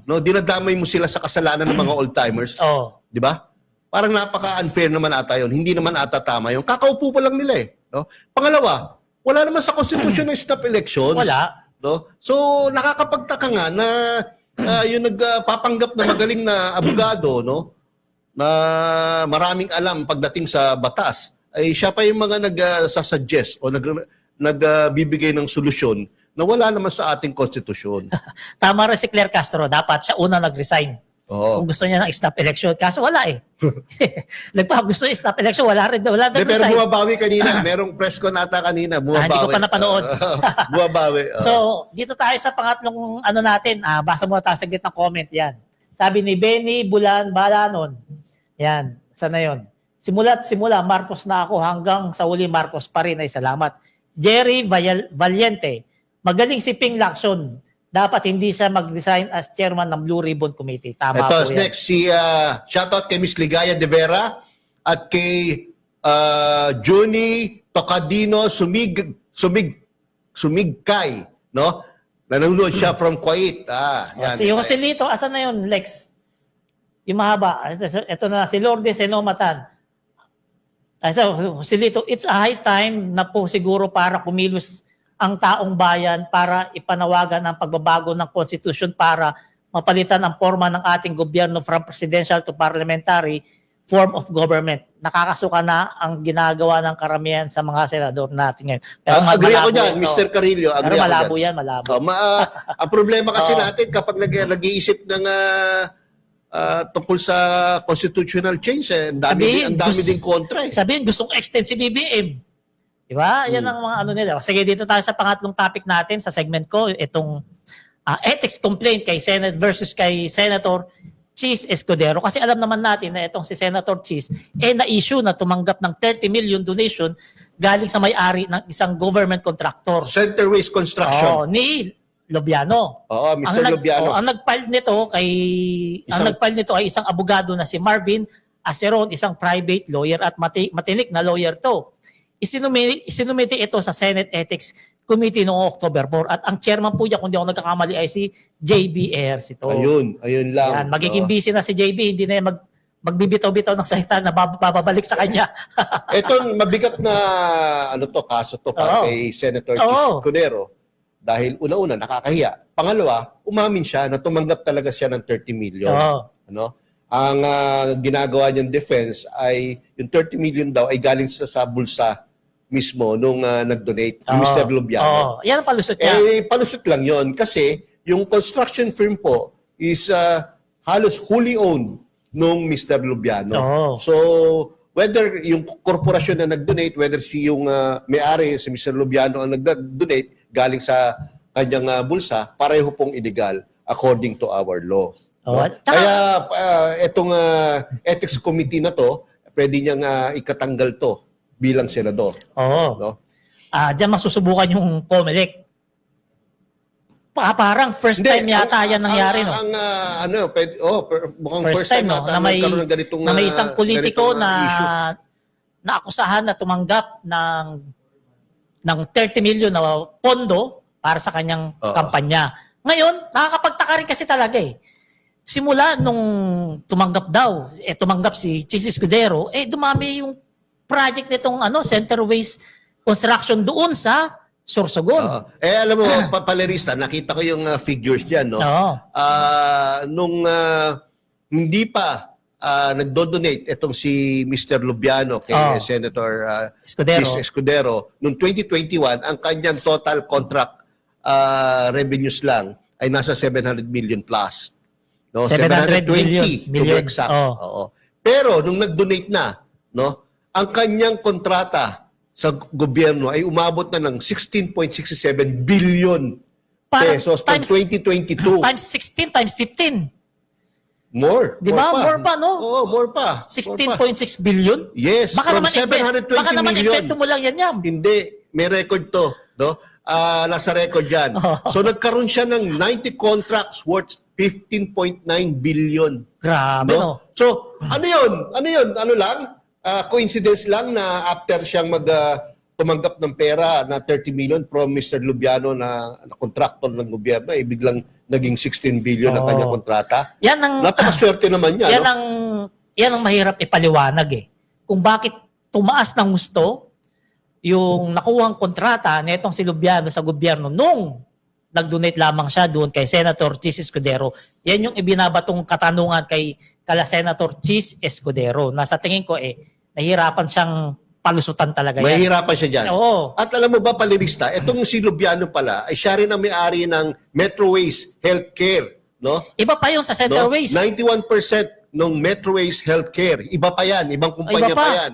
No, dinadamay mo sila sa kasalanan ng mga old-timers. Oo. Di ba? Parang napaka-unfair naman ata yun. Hindi naman ata tama yun. Kakaupo pa lang nila no? Pangalawa, wala naman sa Constitution ng stop elections. Wala. No? So, nakakapagtaka nga na yung nagpapanggap na magaling na abogado, no? Na maraming alam pagdating sa batas, ay siya pa yung mga nagsasuggest o nagbibigay ng solusyon na wala naman sa ating konstitusyon. Tama rin si Claire Castro. Dapat siya una nag-resign. Oo. Kung gusto niya ng stop election. Kaso wala gusto niya stop election. Wala Pero nag-resign. bumabawi kanina. Merong press con ata kanina. Bumabawi. Hindi ko pa napanood. Bumabawi. So, dito tayo sa pangatlong natin. Basa mo tayo sa gitna comment. Yan. Sabi ni Benny Bulan Balanon. Yan. Sana yun. Simula, Marcos na ako hanggang sa uli Marcos pa rin ay salamat. Jerry Valiente. Magaling si Ping Lacson. Dapat hindi siya mag-resign as chairman ng Blue Ribbon Committee. Tama po yan. Next, shoutout kay Miss Ligaya de Vera at kay Juni Tocadino Sumigkay, no? Nanonood siya from Kuwait. Yan. Si Joselito, asan na yun, Lex? Yung mahaba. Ito na, si Lourdes Senomatan. So, Silito, it's a high time na po siguro para kumilos ang taong bayan para ipanawagan ang pagbabago ng Constitution para mapalitan ang forma ng ating gobyerno from presidential to parliamentary form of government. Nakakasuka na ang ginagawa ng karamihan sa mga senador natin ngayon. Agree ako malabo dyan, ito. Mr. Carillo. Pero Agree ako malabo dyan. yan, malabo. Ang problema kasi Oo. natin kapag nag-iisip ng tungkol sa constitutional change, ang dami ding kontra eh. Sabihin, gustong extend si BBM. Di ba? Yan ang mga ano nila. Sige, dito tayo sa pangatlong topic natin sa segment ko. Itong ethics complaint kay Senate versus kay Senator Chis Escudero. Kasi alam naman natin na itong si Senator Chis na-issue na tumanggap ng 30 million donation galing sa may-ari ng isang government contractor. Centerways Construction. Ni Lobiano. Oo, Mr. Lobiano. Ang nag-file nito ay isang abogado na si Marvin Aceron, isang private lawyer at matinik na lawyer to. Isinumite ito sa Senate Ethics Committee noong October 4 at ang chairman po niya, kung di ako nagkakamali, ay si JB Ayers ito. Ayun lang. Yan, magiging busy na si JB, hindi na yan magbibitaw-bitaw ng salita na babalik sa kanya. Ito mabigat na kaso to para Oo. kay Senator Oo. Chis Escudero. Dahil una-una, nakakahiya. Pangalawa, umamin siya na tumanggap talaga siya ng 30 million. Oo. Ano? Ang ginagawa niyang defense ay yung 30 million daw ay galing sa bulsa mismo nung nag-donate ni Mr. Lobiano. Yan ang palusot niya. Palusot lang yon kasi yung construction firm po is halos wholly owned nung Mr. Lobiano. Oo. So, whether yung korporasyon na nag-donate, whether yung may-ari, si Mr. Lobiano ang nag-donate galing sa kanyang bulsa, pareho pong illegal according to our law. Oo. No? Kaya itong ethics committee na to, pwede niyang ikatanggal to bilang senador. Oo. No? Diyan masusubukan yung COMELEC. Parang first time yata yan nangyari, no? Mukhang First time, no? ata Na may, nagkaroon ng ganitong, na may isang politiko ganitong, issue. na akusahan na tumanggap ng 30 million na pondo para sa kanyang kampanya. Ngayon, nakakapagtaka rin kasi talaga eh. Simula nung tumanggap si Chis Escudero, dumami yung project nitong Centerways Construction doon sa Sorsogon. Alam mo, Palerista, nakita ko yung figures dyan, no? Oo. Nung hindi pa nagdo-donate itong si Mr. Lubiano kay Senator Escudero. Chis Escudero, noong 2021, ang kanyang total contract revenues lang ay nasa 700 million plus. No? 720 to be exact. Oo. Pero nung nag-donate na, no, ang kanyang kontrata sa gobyerno ay umabot na ng 16.67 billion pesos from 2022. Times 16, times 15. More. Di ba? More pa, no? Oo, more pa. 16.6 billion? Yes, Baka from naman 720 baka naman million. invento mo lang yan. Hindi, may record to, no? Nasa record 'yan. So nagkaroon siya ng 90 contracts worth 15.9 billion. Grabe, no? So, ano 'yun? Ano lang? Coincidence lang na after siyang tumanggap ng pera na 30 million from Mr. Lubiano na contractor ng gobyerno, biglang naging 16 billion ang kanyang kontrata. Yan ang Napakaswerte naman niya, yan no? ang mahirap ipaliwanag eh. Kung bakit tumaas ng gusto yung nakuhang kontrata nitong si Lubiano sa gobyerno nung nag-donate lamang siya doon kay Senator Chis Escudero. Yan yung ibinabatong katanungan kay Senator Chis Escudero. Na sa tingin ko nahihirapan siyang palusutan talaga yan. Mahihirapan siya dyan. Oo. At alam mo ba, Palerista, itong si Lubiano pala ay siya rin ang may-ari ng Metroways Healthcare. No? Iba pa yung sa Centerways. 91% ng Metroways Healthcare. Iba pa yan. Ibang kumpanya Iba pa pa yan.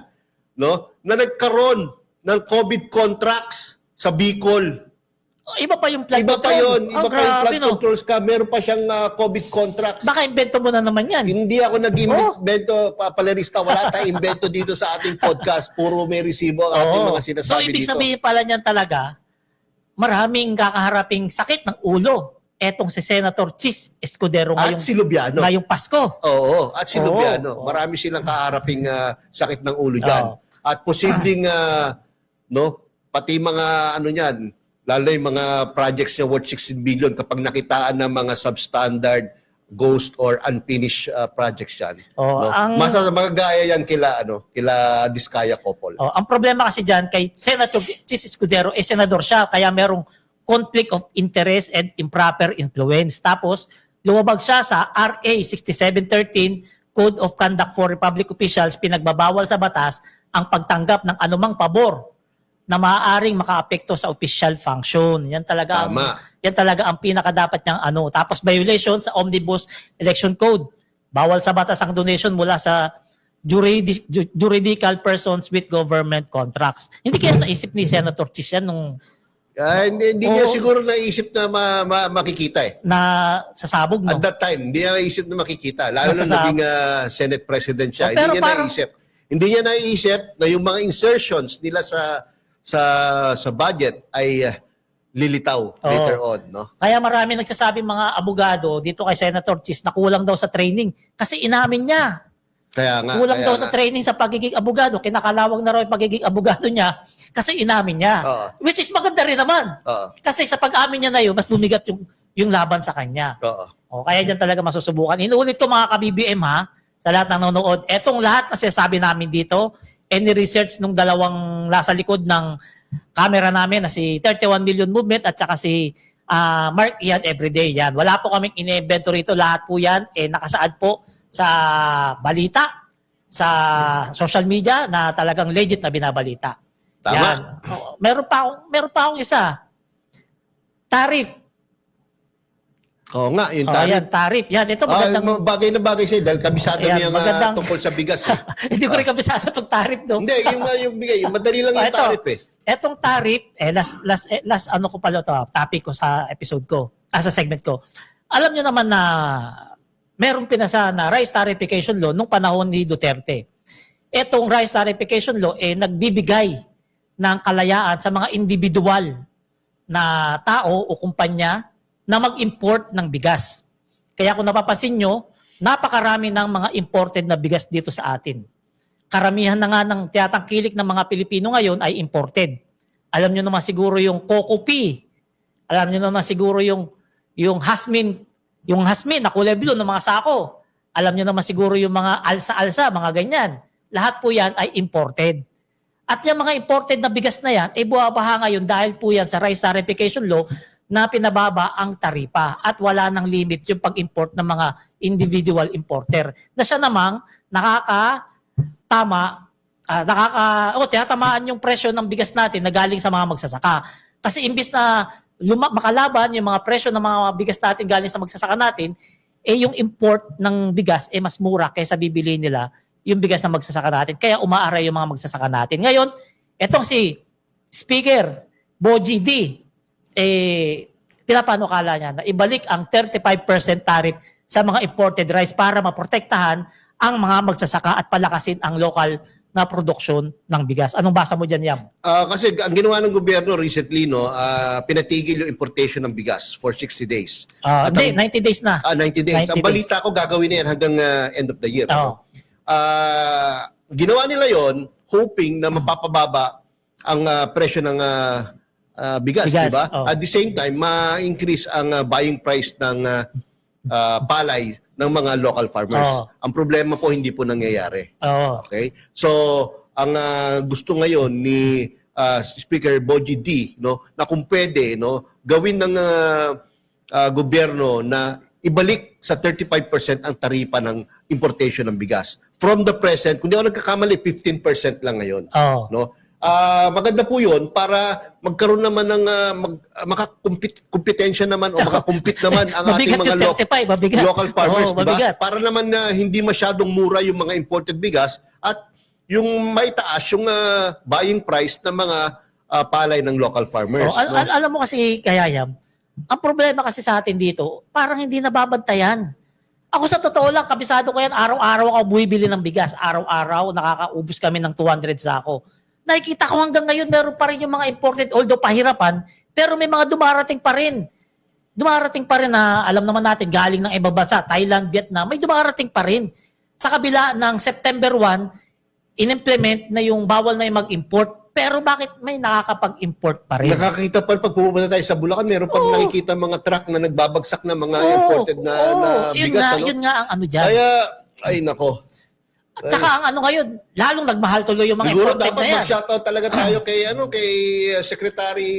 No? Na nagkaroon ng COVID contracts sa Bicol. Iba pa yung flood Iba pa control. yun. Iba pa yung flood controls ka. Meron pa siyang COVID contracts. Baka invento mo na naman yan. Hindi ako nag-invento, Palerista. Wala tayong invento dito sa ating podcast. Puro may resibo ang ating mga sinasabi So, ibig dito. sabihin pala niyan talaga, maraming kakaharaping sakit ng ulo. Etong si Senator Chis Escudero At si Lubiano. ngayong Pasko. Oo, at si Oo, Lubiano. oo. Marami silang kaharaping sakit ng ulo dyan. Oo. At posibleng, pati mga lalo yung mga projects niya worth 16 billion kapag nakitaan ng mga substandard ghost or unfinished projects yan. Oh, Magagaya yan kila Diskaya couple. Ang problema kasi dyan kay Senator Chis Escudero, senador siya, kaya merong conflict of interest and improper influence. Tapos, lumabag siya sa RA 6713, Code of Conduct for Republic Officials, pinagbabawal sa batas ang pagtanggap ng anumang pabor na maaaring makaapekto sa official function. Yan talaga ang pinakadapat niyang Tapos violation sa Omnibus Election Code. Bawal sa batas ang donation mula sa juridical persons with government contracts. Hindi kaya naisip ni Senator Chis yan nung Hindi niya siguro naisip na makikita na sasabog, no? At that time, hindi niya naisip na makikita. Lalo na naging Senate President siya. Pero Hindi niya naisip na yung mga insertions nila sa budget ay lilitaw later on, no? Kaya marami nagsasabi mga abogado dito kay Senator Chis na kulang daw sa training kasi inamin niya. Kulang daw sa training sa pagiging abogado. Kinakalawang na raw yung pagiging abogado niya kasi inamin niya. Which is maganda rin naman. Kasi sa pag-amin niya na yun, mas bumigat yung laban sa kanya. Kaya dyan talaga masusubukan. Inuulit ko mga ka-BBM sa lahat ng nanonood. Etong lahat na sinasabi namin dito, any research nung dalawang nasa likod ng camera namin na si 31 Million Movement at saka si Mark Ian Everyday. Yan. Wala po kaming in-invento rito. Lahat po yan nakasaad po sa balita, sa social media na talagang legit na binabalita. Tama. Yan. Meron pa akong isa. Tariff. Oo nga, yung tariff. Yan, tariff. Yan, ito magandang... bagay na bagay siya dahil kabisado niya tungkol sa bigas. Hindi ko rin kabisado itong tariff, no? Hindi, yung bigay. Yung madali lang yung tariff Etong tariff, last ko pala ito, topic ko sa episode ko, sa segment ko. Alam nyo naman na merong pinasa na rice tarification law nung panahon ni Duterte. Etong rice tarification law nagbibigay ng kalayaan sa mga individual na tao o kumpanya na mag-import ng bigas. Kaya kung napapansin nyo, napakarami ng mga imported na bigas dito sa atin. Karamihan na nga ng tiyatangkilik ng mga Pilipino ngayon ay imported. Alam nyo naman siguro yung Coco Pea. Alam nyo naman siguro yung Hasmin na kulay blue ng mga sako. Alam nyo naman siguro yung mga alsa-alsa, mga ganyan. Lahat po yan ay imported. At yung mga imported na bigas na yan, buwabaha ngayon dahil po yan sa rice tarification law na pinababa ang taripa at wala nang limit yung pag-import ng mga individual importer. Na siya namang tinatamaan yung presyo ng bigas natin na galing sa mga magsasaka. Kasi imbis na makalaban yung mga presyo ng mga bigas natin galing sa magsasaka natin, yung import ng bigas mas mura kaysa bibili nila yung bigas na magsasaka natin. Kaya umaaray yung mga magsasaka natin. Ngayon, etong si Speaker Boji D, pinapanukala niya na ibalik ang 35% tariff sa mga imported rice para maprotektahan ang mga magsasaka at palakasin ang local na produksyon ng bigas. Anong basa mo dyan, Yam? Kasi ang ginawa ng gobyerno recently, pinatigil yung importation ng bigas for 60 days. 90 days na. 90 days. 90 Ang balita ko gagawin na yan hanggang end of the year. Ginawa nila yon hoping na mapapababa ang presyo ng bigas, di ba? At the same time, ma-increase ang buying price ng palay ng mga local farmers. Ang problema po, hindi po nangyayari. Okay? So, ang gusto ngayon ni Speaker Boji D, na kung pwede, gawin ng gobyerno na ibalik sa 35% ang taripa ng importation ng bigas. From the present, kung di ako nagkakamali, 15% lang ngayon. Maganda po yun para magkaroon naman ng makakompetensya naman o makakompete naman ang ating mga local farmers, diba? Para naman na hindi masyadong mura yung mga imported bigas at yung maitaas yung buying price ng mga palay ng local farmers. Alam mo kasi, Kayayam, ang problema kasi sa atin dito, parang hindi nababantayan. Ako sa totoo lang, kabisado ko yan, araw-araw ako bumibili ng bigas. Araw-araw, nakakaubos kami ng 200 sako. Nakikita ko hanggang ngayon, meron pa rin yung mga imported, although pahirapan, pero may mga dumarating pa rin. Dumarating pa rin na, alam naman natin, galing ng ibang bansa, Thailand, Vietnam, may dumarating pa rin. Sa kabila ng September 1, in-implement na yung bawal na yung mag-import Pero bakit may nakakapag-import pa rin? Nakakita pa pag pumunta tayo sa Bulacan, meron pa nakikita mga truck na nagbabagsak na mga imported na yun bigas. nga, Ano? yun nga ang ano dyan. Kaya, ay nako. At saka ang ano ngayon, lalong nagmahal tuloy yung mga Siguro imported dapat na yan. mag-shoutout talaga tayo kay Secretary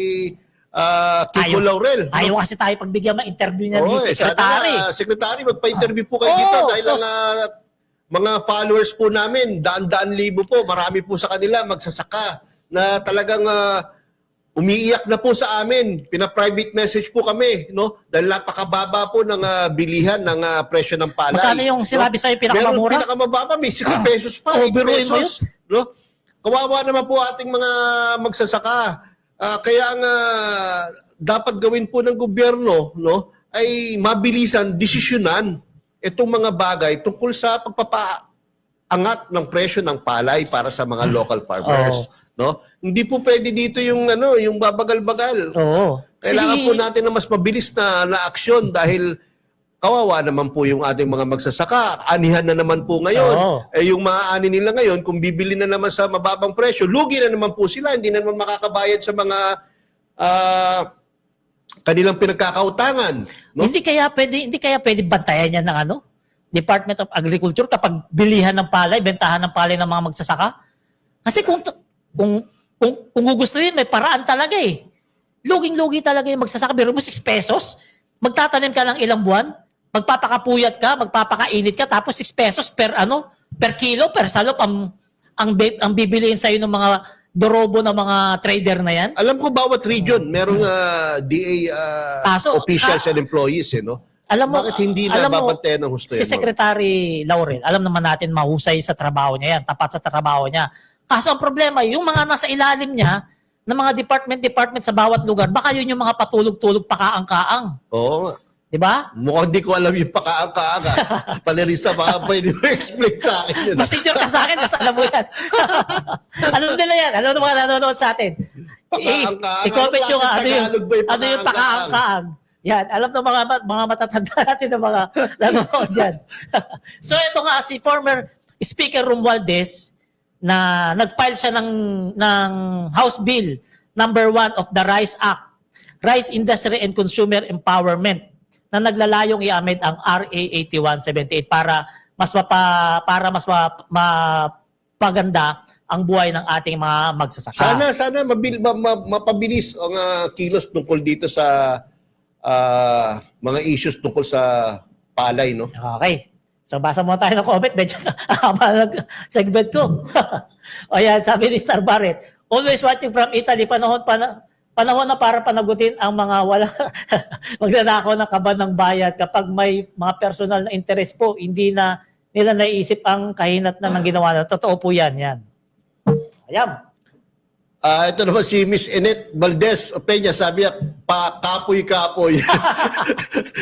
Kiko Laurel. Ayaw kasi tayo pagbigyan ng-interview niya ni Oo, Secretary. Sana, Secretary, magpa-interview po kayo dito dahil ang mga followers po namin, daan-daan libo po, marami po sa kanila magsasaka na talagang umiiyak na po sa amin. Pina-private message po kami, no? Dahil napakababa po ng bilihan ng presyo ng palay. Magkano yung sinabi sa'yo pinakamamura? Meron pinakamababa, may 6 pesos pa, 8 biruin mo pesos. No? Kawawa naman po ating mga magsasaka. Kaya nga dapat gawin po ng gobyerno, no, ay mabilisan, desisyonan itong mga bagay tungkol sa pagpapaangat ng presyo ng palay para sa mga local farmers. No? Hindi po pwede dito yung yung babagal-bagal. Oo. Kailangan po natin na mas mabilis na aksyon dahil kawawa naman po yung ating mga magsasaka. Anihan na naman po ngayon. Oo. Yung maaani nila ngayon, kung bibili na naman sa mababang presyo, lugi na naman po sila. Hindi na naman makakabayad sa mga kanilang pinagkakautangan. No? Hindi kaya pwede bantayan yan ng Department of Agriculture kapag bilihan ng palay, bentahan ng palay ng mga magsasaka? Kasi kung gugustuhin, may paraan talaga eh. Luging-lugi talaga yung magsasaka. Pero mo 6 pesos, magtatanim ka lang ilang buwan, magpapakapuyat ka, magpapakainit ka, tapos 6 pesos per kilo, per salop ang bibiliin sa'yo ng mga dorobo ng mga trader na yan. Alam ko bawat region, merong DA officials and employees, no? Bakit hindi na babantayan ng husto si yan? Secretary Laurel, alam naman natin mahusay sa trabaho niya yan, tapat sa trabaho niya. Kaso ang problema, yung mga nasa ilalim niya, ng mga department sa bawat lugar, baka yun yung mga patulog-tulog pakaang-kaang. Oo nga. Diba? Mukhang di ko alam yung pakaang-kaang. Palerista, baka pwede mo explain sa akin yun. Pasensyor ka sa akin, kasi alam mo yan. Alam nila yan. Alam mo mga nanonood sa atin. Pakaang-kaang. I-comment nyo nga, Tagalog ba yung ano yung pakaang-kaang. Yan, alam ng mga matatanda natin ng mga nanonood dyan. So ito nga, si former Speaker Romualdez, na nag-file siya ng House Bill number 1 of the RICE Act, Rice Industry and Consumer Empowerment, na naglalayong i-amend ang RA 8178 para mas mapaganda ang buhay ng ating mga magsasaka. Sana mapabilis ang kilos tungkol dito sa mga issues tungkol sa palay, no? Okay. So basa muna tayo ng comment. Medyo haba ng segment ko. O yan, sabi ni Star Barrett, always watching from Italy, panahon na para panagutin ang mga wala magnanakaw ng kaban ng bayad. Kapag may mga personal na interest po, hindi na nila naiisip ang kahinat na ng ginawa na. Totoo po yan. Ayan. Ito naman si Miss Enet Valdez Opeña, sabi niya, kapoy-kapoy.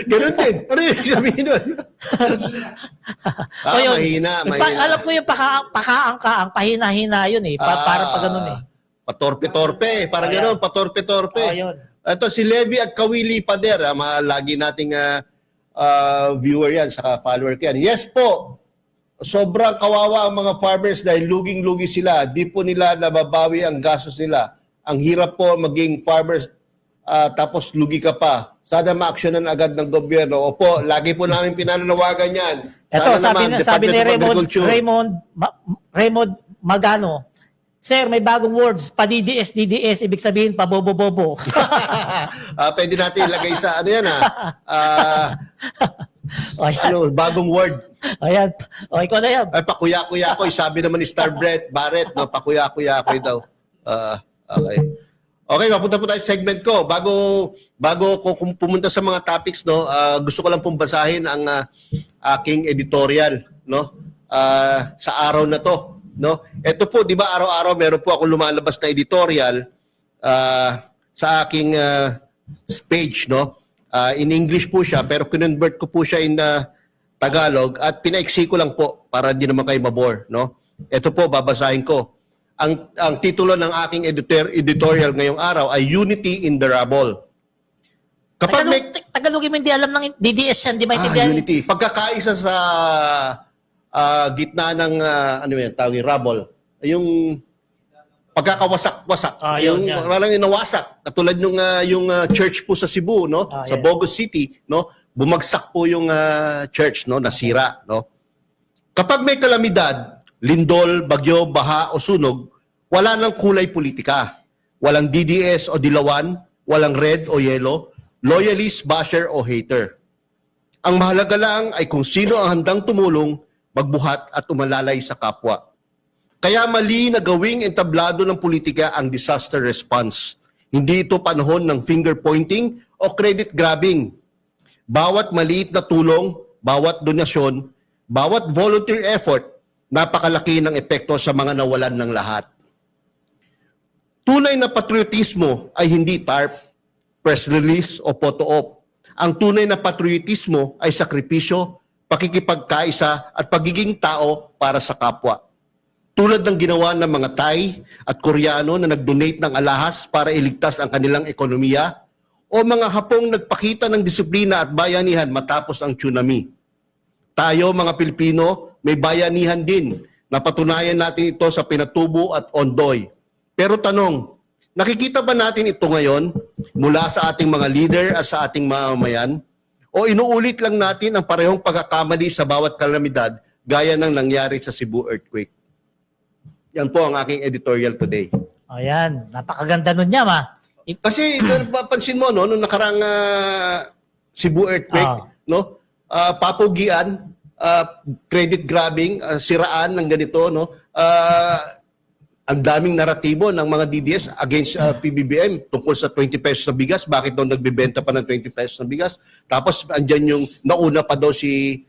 Ganun din. Ano yung sabihin nun? Mahina. Alam ko yung pakaang-kaang, pahina-hina yun eh. Para pa ganun eh. Patorpe-torpe. Parang ganun, patorpe-torpe. Yun. Ito si Levi at Kawili Pader. Lagi nating viewer yan, sa follower ko yan. Yes po. Sobrang kawawa ang mga farmers dahil luging-lugi sila. Di po nila nababawi ang gastos nila. Ang hirap po maging farmers tapos lugi ka pa. Sana ma-actionan agad ng gobyerno. Opo, lagi po namin pinananawagan yan. Ito, Sana sabi ni Agriculture. Raymond Magano, Sir, may bagong words, DDS, ibig sabihin pabobo-bobo. Pwede natin ilagay sa bagong word. Ayan. O, ikaw na yan. Ay, pakuya-kuya ko. Sabi naman ni Star Barrett, no, pakuya-kuya ko daw. Okay. Okay, mapunta po tayo sa segment ko. Bago ko pumunta sa mga topics, no, gusto ko lang pong basahin ang aking editorial, no, sa araw na to, no. Ito po, 'di ba, araw-araw meron po ako lumalabas na editorial sa aking page, no. In English po siya, pero kinonvert ko po siya in Tagalog at pinaiksi ko lang po para di naman kayo mabore, no? Ito po, babasahin ko. Ang titulo ng aking editorial ngayong araw ay Unity in the Rubble. Kapag Tagalogin mo, hindi alam ng DDS yan, di maintindihan. Unity. Pagkakaisa sa gitna ng, tawag yung rubble. Yung pagkakawasak-wasak. Yun, yung yan. parang inawasak. Katulad nung yung church po sa Cebu, no? Sa Yan. Bogus City, no? Bumagsak po yung church, no? Nasira, no? Kapag may kalamidad, lindol, bagyo, baha o sunog, wala nang kulay politika. Walang DDS o dilawan, walang red o yellow, loyalist, basher o hater. Ang mahalaga lang ay kung sino ang handang tumulong, magbuhat at umalalay sa kapwa. Kaya mali na gawing entablado ng politika ang disaster response. Hindi ito panahon ng finger pointing o credit grabbing. Bawat maliit na tulong, bawat donasyon, bawat volunteer effort, napakalaki ng epekto sa mga nawalan ng lahat. Tunay na patriotismo ay hindi TARP, press release o photo op. Ang tunay na patriotismo ay sakripisyo, pakikipagkaisa at pagiging tao para sa kapwa. Tulad ng ginawa ng mga Thai at Koreano na nag-donate ng alahas para iligtas ang kanilang ekonomiya o mga Hapong nagpakita ng disiplina at bayanihan matapos ang tsunami. Tayo mga Pilipino may bayanihan din. Napatunayan natin ito sa Pinatubo at Ondoy. Pero tanong, nakikita ba natin ito ngayon mula sa ating mga leader at sa ating mamamayan? O inuulit lang natin ang parehong pagkakamali sa bawat kalamidad gaya ng nangyari sa Cebu earthquake? Yan po ang aking editorial today. Ayan, napakaganda nun niya, ma. Kasi napapansin mo, no, nung nakarang Cebu earthquake, no, papugian, credit grabbing, siraan ng ganito, no, ang daming naratibo ng mga DDS against PBBM tungkol sa 20 pesos na bigas. Bakit daw nagbebenta pa ng 20 pesos na bigas? Tapos andyan yung nauna pa daw si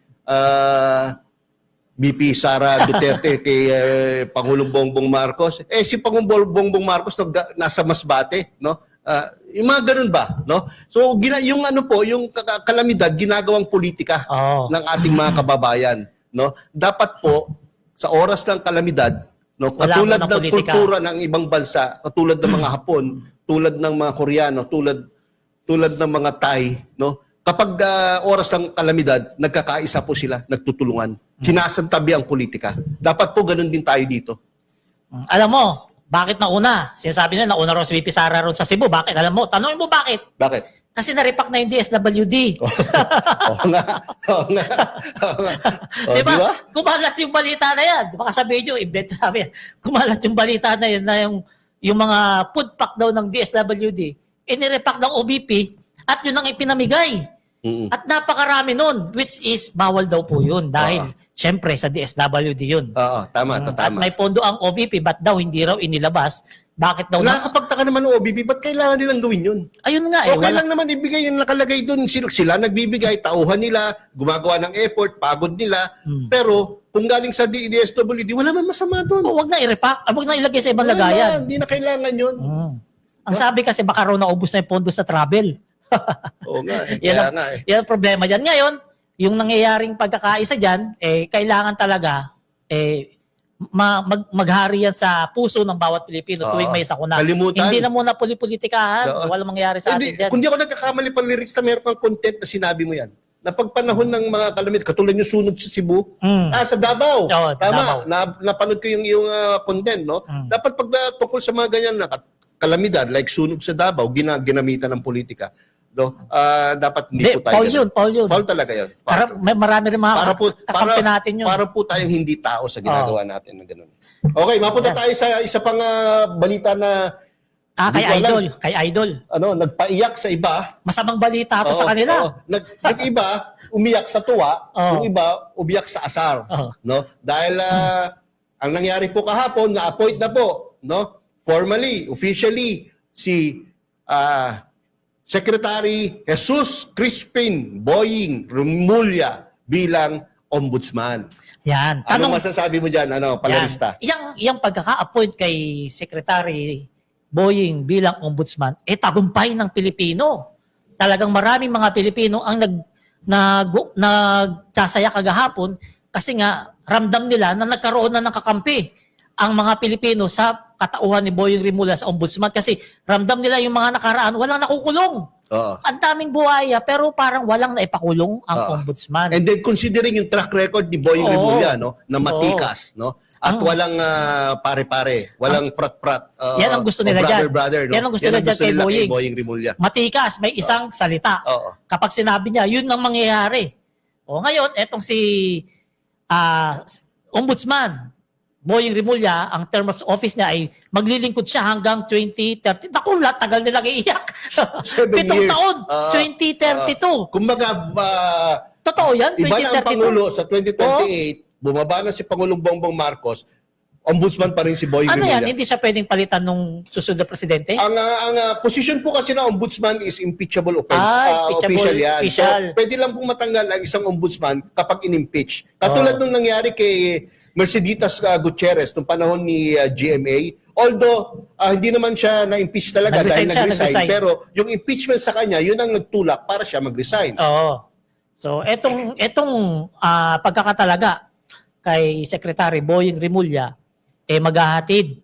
BP Sara Duterte kay Pangulong Bongbong Marcos. Si Pangulong Bongbong Marcos nasa Masbate, no? Yung mga ganun ba, no? So yung ano po, yung kalamidad ginagawang politika ng ating mga kababayan, no? Dapat po sa oras ng kalamidad, no, katulad ng kultura ng ibang bansa, katulad ng mga Hapon, tulad ng mga Koreano, tulad ng mga Thai, no? Kapag oras ng kalamidad, nagkakaisa po sila, nagtutulungan. Sinasantabi ang politika. Dapat po ganun din tayo dito. Alam mo, bakit nauna? Sinasabi na nauna ron si VP Sara ron sa Cebu. Bakit? Alam mo, tanongin mo bakit? Bakit? Kasi naripak na yung DSWD. Oo nga. Diba? Kumalat yung balita na yan. Baka sabihin nyo, invento namin yan. Kumalat yung balita na yan na yung mga food pack daw ng DSWD, inirepack ng OBP at yun ang ipinamigay. At napakarami nun, which is bawal daw po yun dahil syempre sa DSWD yun. Oo, tama. At may pondo ang OVP, ba't daw hindi raw inilabas? Bakit daw Nakakapagtaka naman ng OBP, ba't kailangan nilang gawin yun? Ayun nga Okay lang naman ibigay yung nakalagay doon. Sila nagbibigay, tauhan nila, gumagawa ng effort, pagod nila. Pero kung galing sa DSWD, wala man masama doon. Huwag na i-repack, huwag na ilagay sa ibang Wala, lagayan. hindi na kailangan yun. Ang sabi kasi baka raw naubos na yung pondo sa travel. Oo nga, Yan kaya nga eh. Yan ang problema dyan. Ngayon, yung nangyayaring pagkakaisa dyan, kailangan talaga maghari yan sa puso ng bawat Pilipino tuwing may sakuna. Kalimutan. Hindi na muna politikahan. Walang mangyayari sa atin dyan. Kung di ako nagkakamali pa lyrics na meron kang content na sinabi mo yan. Na pagpanahon ng mga kalamid, katulad yung sunog sa Cebu, sa Davao. Oo, Tama, Davao. napanood ko yung content, no? Dapat pag tungkol sa mga ganyan na kalamidad, like sunog sa Davao, ginamitan ng politika. No? Dapat hindi po tayo. Paul yun. Foul talaga yun. May marami rin mga kakampi natin yun. Para po tayong hindi tao sa ginagawa natin ng ganun. Okay, mapunta tayo sa isa pang balita na Kay Idol. Nagpaiyak sa iba. Masamang balita ako sa kanila. Yung iba, umiyak sa tuwa. Yung iba, umiyak sa asar. No? Dahil ang nangyari po kahapon, na-appoint na po, no? Formally, officially, si Secretary Jesus Crispin Boying Remulla bilang ombudsman. Yan. Anong masasabi mo dyan, palarista? Yang pagkaka-appoint kay Secretary Boying bilang ombudsman, tagumpay ng Pilipino. Talagang maraming mga Pilipino ang nagsasaya kagahapon kasi nga ramdam nila na nagkaroon na ng kakampi ang mga Pilipino sa katauhan ni Boying Remulla sa ombudsman kasi ramdam nila yung mga nakaraan walang nakukulong. Oo. Ang daming buhaya, pero parang walang naipakulong ang Oo. ombudsman. And then considering yung track record ni Boying Oo. Rimulya, no, na matikas, no? At walang pare-pare, walang prat-prat. Yan ang gusto nila dyan. Brother, no? Yan ang gusto nila dyan kay Boying. Boying Rimulya. Matikas, may isang salita. Oo. Kapag sinabi niya, yun ang mangyayari. O ngayon, etong si Ombudsman, Boying Rimulya, ang term of office niya ay maglilingkod siya hanggang 2030. Naku, tagal nilang iiyak. 7 Pitong years. taon, 2032. Kumbaga, Totoo yan, iba na ang 2032. Pangulo sa 2028, bumaba na si Pangulong Bongbong Marcos, ombudsman pa rin si Boying Ano yan, Rimulya. hindi siya pwedeng palitan nung susunod na presidente? Ang position po kasi na ombudsman is impeachable offense. Impeachable Official yan. official. So, pwede lang pong matanggal ang isang ombudsman kapag in-impeach. Katulad nung nangyari kay Merceditas Gutierrez nung panahon ni GMA. Although, hindi naman siya na-impeach talaga Nag-resign dahil siya, nag-resign. nag-resign. Pero yung impeachment sa kanya, yun ang nagtulak para siya mag-resign. Oo. So, etong pagkakatalaga kay Secretary Boying Rimulya, maghahatid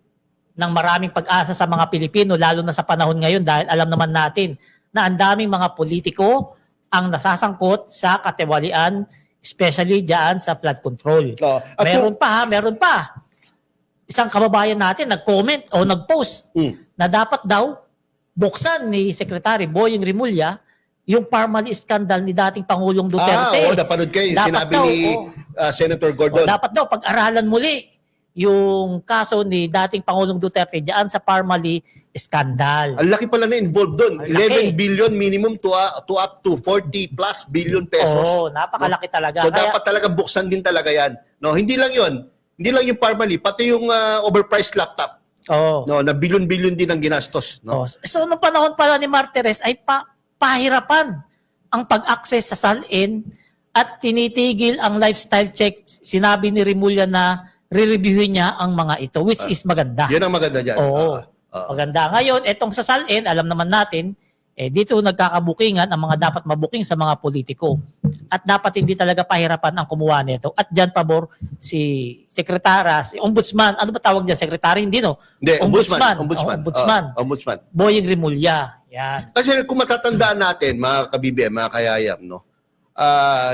ng maraming pag-asa sa mga Pilipino, lalo na sa panahon ngayon dahil alam naman natin na ang daming mga politiko ang nasasangkot sa katiwalian, especially dyan sa flood control. At Meron pa. Isang kababayan natin nag-comment o nag-post na dapat daw buksan ni Secretary Boying Rimulya yung Parmali scandal ni dating Pangulong Duterte. napanood kayo. Dapat Sinabi daw, ni Senator Gordon. dapat daw pag-aralan muli yung kaso ni dating Pangulong Duterte diyan sa Parmali scandal. Ang laki pala na involved doon. Ang laki. 11 billion minimum to up to 40 plus billion pesos. Oo, napakalaki talaga. So Kaya, dapat talaga buksan din talaga yan. No, hindi lang 'yon. Hindi lang yung Parmali, pati yung overpriced laptop. oo. No, na billion-billion din ang ginastos, no. Oh, so, nung panahon pala ni Martires ay pahirapan ang pag-access sa SALN at tinitigil ang lifestyle check. Sinabi ni Rimulya na re-reviewin niya ang mga ito, which is maganda. Yan ang maganda diyan. Oo. Maganda. Ngayon, etong sa SALN, alam naman natin, dito nagkakabukingan ang mga dapat mabuking sa mga politiko. At dapat hindi talaga pahirapan ang kumuha nito. At dyan pabor si Sekretara, si Ombudsman, ano ba tawag dyan? Sekretary? Hindi, no? Hindi, ombudsman. Ombudsman. Boying Rimulya. Yan. Kasi kung matatandaan natin, mga kabibiyem, mga kayayam, no,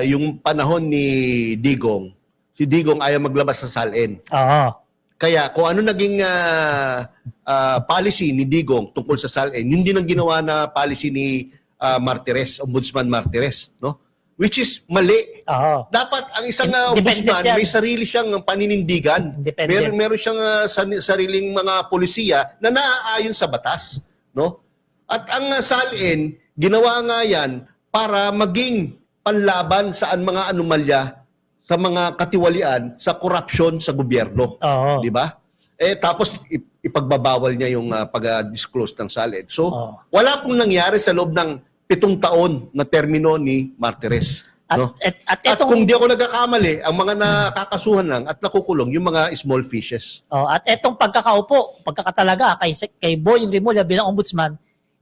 yung panahon ni Digong, si Digong ayaw maglabas sa SALN. Oo. Kaya kung ano naging policy ni Digong tungkol sa SALN, yun din ang ginawa na policy ni Martires, Ombudsman Martires, no? Which is mali. Oo. Dapat ang isang Independent ombudsman yan. may sarili siyang paninindigan. Independent. Meron siyang sariling mga polisiya na naaayon sa batas, no? At ang SALN, ginawa nga yan para maging panlaban sa mga anomalya sa mga katiwalian sa korupsyon sa gobyerno. Oo. Di ba? Tapos ipagbabawal niya yung pag-disclose ng SALN. So, Oo. wala pong nangyari sa loob ng 7 taon na termino ni Martires. No? At At etong, kung di ako nagkakamali, ang mga nakakasuhan lang at nakukulong, yung mga small fishes. at etong pagkakatalaga kay Boying Rimulya bilang ombudsman,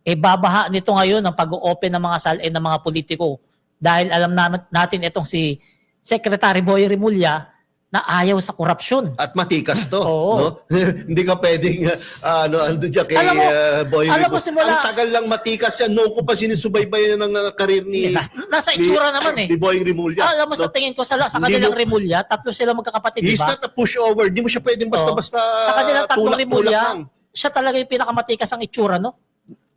babaha nito ngayon ang pag-open ng mga SALN ng mga politiko. Dahil alam natin itong si Secretary Boying Rimulya na ayaw sa korupsyon. At matikas to. Oo. No? Hindi ka pwedeng andun dyan kay Boying alam mo, Rimulya. simula- Ang tagal lang matikas yan. Noong ko pa sinusubaybayan ng karir ni... Nasa itsura naman Ni Boying Rimulya. Alam mo, sa tingin ko, sa Hindi kanilang mo- Rimulya, tatlo sila magkakapatid, di He's ba? not a pushover. Hindi mo siya pwedeng basta-basta Sa kanilang tatlong tulak-tulak Rimulya, lang. siya talaga yung pinakamatikas ang itsura, no?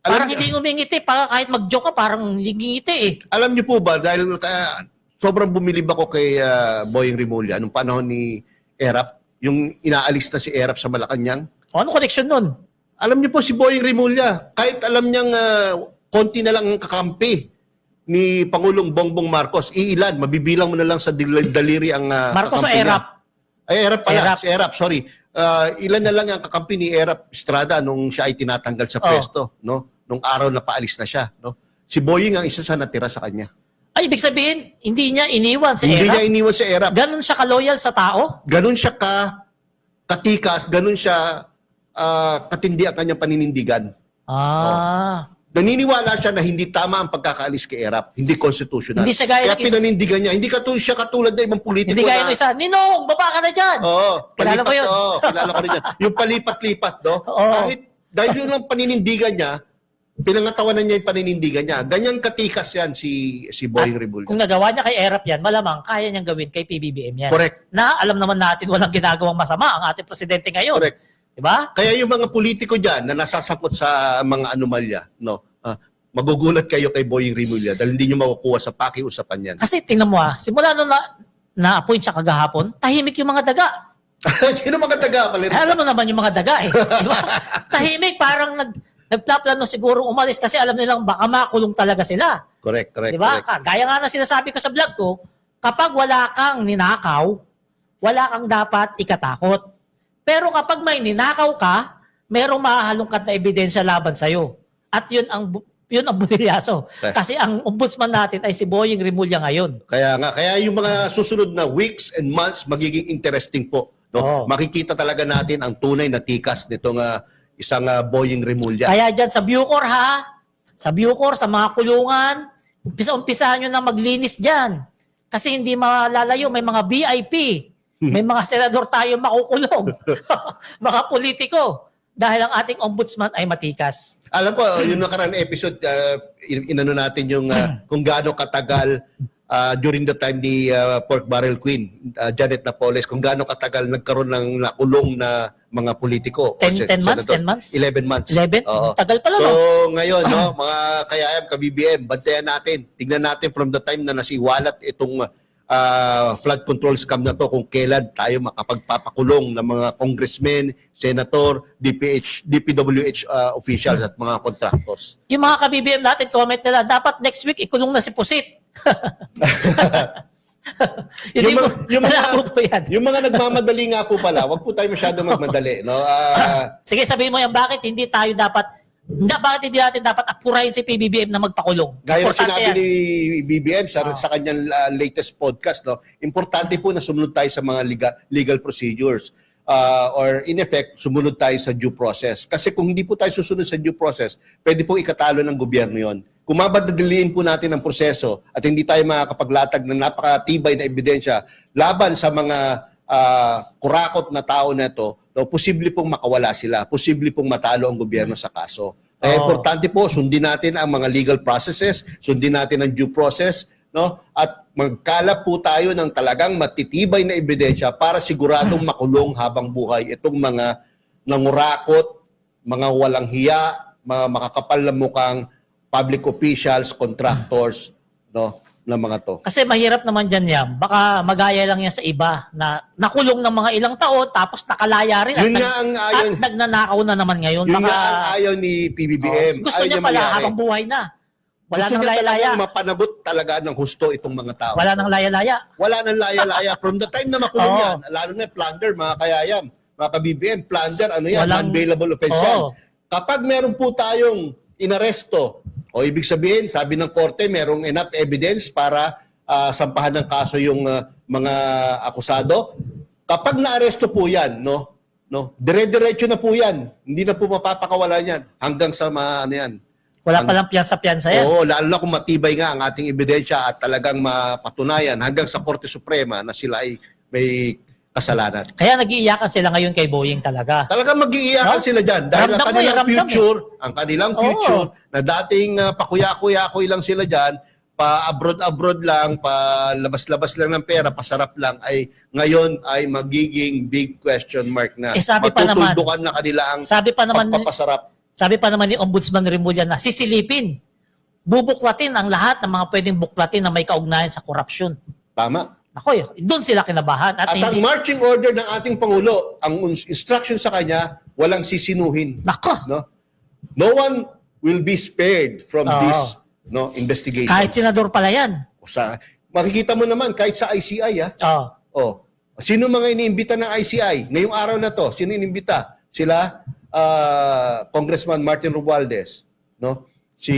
Alam Parang niyo- hindi umingiti. Kahit mag-joke ka, parang ngingiti eh. Alam niyo po ba, dahil sobrang bumilib ako kay Boying Rimulya nung panahon ni Erap, yung inaalis na si Erap sa Malacanang. O, ano connection nun? Alam niyo po si Boying Rimulya, kahit alam niyang konti na lang ang kakampi ni Pangulong Bongbong Marcos, iilan, mabibilang mo na lang sa daliri ang Marcos o kakampi niya. Erap? Ay, Erap pala. Erap. Si Erap, sorry. Ilan na lang ang kakampi ni Erap Estrada nung siya ay tinatanggal sa pwesto, no? Nung araw na paalis na siya, no? Si Boying ang isa sa natira sa kanya. Ay, ibig sabihin, hindi niya iniwan si Hindi Erap? niya iniwan si Erap. Ganon siya ka-loyal sa tao? Ganun siya katikas, ganun siya katindi ang kanyang paninindigan. Naniniwala siya na hindi tama ang pagkakaalis kay Erap, hindi constitutional. Hindi siya gaya Kaya ng- pinanindigan niya. Hindi siya katulad na ibang politiko Hindi gaya na... ng isa, Ninong, baba ka na dyan! Oo, Kilala mo yun? Oo, kilala ko rin yan. Yung palipat-lipat, no? Oo. Dahil yun ang paninindigan niya, pinangatawanan niya yung paninindigan niya. Ganyan katikas yan si Boying Rimulya. Kung nagawa niya kay Erap yan, malamang kaya niyang gawin kay PBBM yan. Correct. Na alam naman natin walang ginagawang masama ang ating presidente ngayon. Correct. Diba? Kaya yung mga politiko dyan na nasasangkot sa mga anomalya, no, magugulat kayo kay Boying Rimulya dahil hindi nyo makukuha sa pakiusapan yan. Kasi tingnan mo simula nung na-appoint siya kagahapon, tahimik yung mga daga. Sino mga taga, Valerista? Alam mo naman yung mga daga Diba? Tahimik, parang nagplaplano siguro umalis kasi alam nilang baka makulong talaga sila. Correct. Diba? Correct. Gaya nga na sinasabi ko sa vlog ko, kapag wala kang ninakaw, wala kang dapat ikatakot. Pero kapag may ninakaw ka, merong mahahalongkat na ebidensya laban sa'yo. At yun ang bunilyaso. Kasi ang ombudsman natin ay si Boying Rimulya ngayon. Kaya yung mga susunod na weeks and months magiging interesting po. No? Oo. Makikita talaga natin ang tunay na tikas nitong isang Boying Rimulya. Kaya dyan sa Bucor sa Bucor, sa mga kulungan, umpisahan nyo na maglinis dyan. Kasi hindi malalayo, may mga VIP, may mga senador tayo makukulong, mga politiko. Dahil ang ating ombudsman ay matikas. Alam ko, yung nakaraan episode, inano natin yung kung gaano katagal during the time ni Pork Barrel Queen, Janet Napoles, kung gaano katagal nagkaroon ng nakulong na mga politiko. 10 months? 11 months. 11? Oo. Tagal pala, so, no? ngayon, no, mga kayayam, ka-BBM, bantayan natin. Tignan natin from the time na nasiwalat itong flood control scam na to kung kailan tayo makapagpapakulong ng mga congressmen, senator, DPWH officials at mga contractors. Yung mga ka-BBM natin, comment nila, dapat next week ikulong na si Pusit. Yung mga nagmamadali nga po pala, wag po tayo masyado magmadali. No? Sige, sabihin mo yan, bakit hindi natin dapat apurahin si PBBM na magpakulong? Gaya na Importante sinabi yan. ni BBM sa kanyang latest podcast, no, importante po na sumunod tayo sa mga legal procedures. Or in effect, sumunod tayo sa due process. Kasi kung hindi po tayo susunod sa due process, pwede pong ikatalo ng gobyerno yon. Kung mabadadaliin po natin ang proseso at hindi tayo makakapaglatag ng napakatibay na ebidensya laban sa mga kurakot na tao na ito, no, posible pong makawala sila, posible pong matalo ang gobyerno sa kaso. Kaya importante po, sundin natin ang mga legal processes, sundin natin ang due process, no? At magkalap po tayo ng talagang matitibay na ebidensya para siguradong makulong habang buhay itong mga nangurakot, mga walang hiya, mga makakapal na mukhang public officials, contractors, no, na mga to. Kasi mahirap naman dyan yan. Baka magaya lang yan sa iba na nakulong ng mga ilang taon tapos nakalaya rin Yun nga ang ayaw, at nagnanakaw na naman ngayon. yun Baka, nga ang ayaw ni PBBM. gusto Ayaw niya pala mangyari. habang buhay na. Wala Gusto nang niya laya-laya. talagang mapanagot talaga ng husto itong mga tao. Wala nang laya-laya. Wala nang laya-laya. From the time na makulong Oo. yan, lalo na plunder, mga kayayam, mga ka-BBM, plunder, ano yan, Walang- non-bailable offense yan. Oo. Kapag meron po tayong inaresto, o ibig sabihin, sabi ng korte, merong enough evidence para sampahan ng kaso yung mga akusado. Kapag naaresto po yan, no, dire-diretso na po yan. Hindi na po mapapakawalan yan hanggang sa ano yan. Wala palang piyansa-piyansa yan. Oo, lalo na kung matibay nga ang ating ebidensya at talagang mapatunayan hanggang sa Korte Suprema na sila ay may kasalanan. Kaya nag-iiyakan sila ngayon kay Boying talaga. Talagang mag-iiyakan No? sila dyan dahil Ramdam ang mo, kanilang ramdam mo. future, ang kanilang Oo. future na dating pakuya-kuya-kuy lang sila dyan, pa-abroad-abroad lang, pa-labas-labas lang ng pera, pasarap lang, ay ngayon ay magiging big question mark na. Sabi pa naman, matutuldukan na kanila ang sabi pa naman ni Ombudsman Rimulya na sisilipin, bubuklatin ang lahat ng mga pwedeng buklatin na may kaugnayan sa korupsyon. Tama. Ako, doon sila kinabahan. At At ang hindi, marching order ng ating Pangulo, ang instruction sa kanya, walang sisinuhin. nako, No one will be spared from Oo. this investigation. kahit senador pala yan. Makikita mo naman, kahit sa ICI, sino mga iniimbita ng ICI? Ngayong araw na to, sino iniimbita? Sila, Congressman Martin Romualdez, no? Si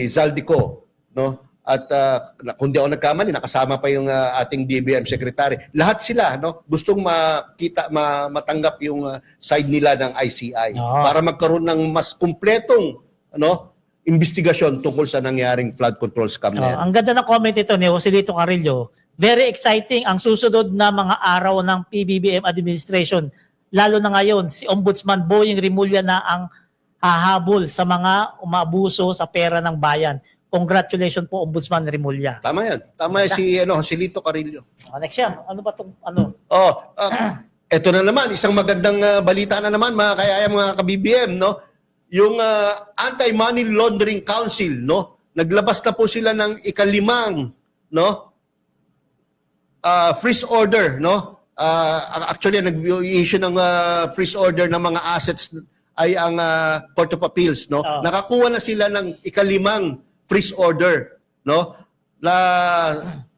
Zaldico, no? At kung di ako nagkamali, nakasama pa yung ating DBM secretary. Lahat sila, no, gustong matanggap yung side nila ng ICI para magkaroon ng mas kumpletong investigasyon tungkol sa nangyaring flood control scam na yan. Ang ganda ng comment ito ni Joselito Carrillo. Very exciting ang susunod na mga araw ng PBBM administration. Lalo na ngayon, si Ombudsman Boying Rimulya na ang hahabol sa mga umaabuso sa pera ng bayan. Congratulations po, Ombudsman Remulla. Tama yan. Tama yan si Lito Carrillo. Next yan. Ano ba itong ano? Ito na naman, isang magandang balita na naman mga kayayam, mga ka-BBM, no? Yung Anti-Money Laundering Council, no? Naglabas na po sila ng ikalimang, no? Freeze order, no? Actually, nag-issue ng freeze order ng mga assets ay ang Court of Appeals, no? Oh. Nakakuha na sila ng ikalimang freeze order, no?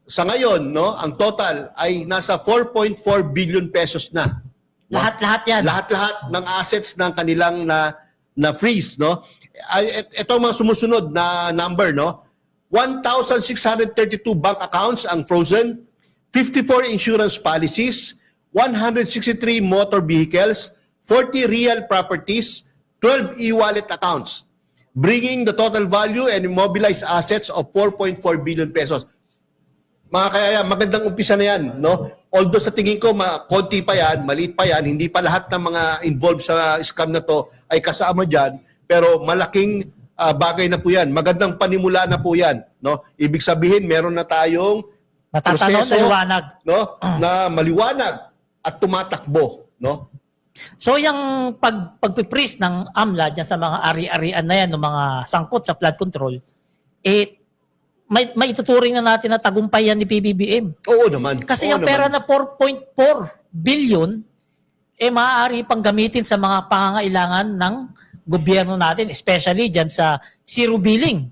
Sa ngayon, no, ang total ay nasa 4.4 billion pesos na. No? Lahat-lahat yan. Lahat-lahat ng assets ng kanilang na freeze, no? Ito ang mga sumusunod na number, no? 1,632 bank accounts ang frozen, 54 insurance policies, 163 motor vehicles, 40 real properties, 12 e-wallet accounts, bringing the total value and immobilized assets of 4.4 billion pesos. Mga kaya magandang umpisa na yan, no? Although sa tingin ko, konti pa yan, maliit pa yan, hindi pa lahat ng mga involved sa scam na to ay kasama dyan, pero malaking bagay na po yan. Magandang panimula na po yan, no? Ibig sabihin, meron na tayong Natatanaw na liwanag. no? Na maliwanag at tumatakbo, no? So yung pagpipris ng AMLA dyan sa mga ari-arian na yan, ng mga sangkot sa flood control, may ituturing na natin na tagumpay yan ni PBBM. Oo naman. Kasi Oo yung pera naman. na 4.4 billion, maaari pang gamitin sa mga pangangailangan ng gobyerno natin, especially dyan sa zero billing,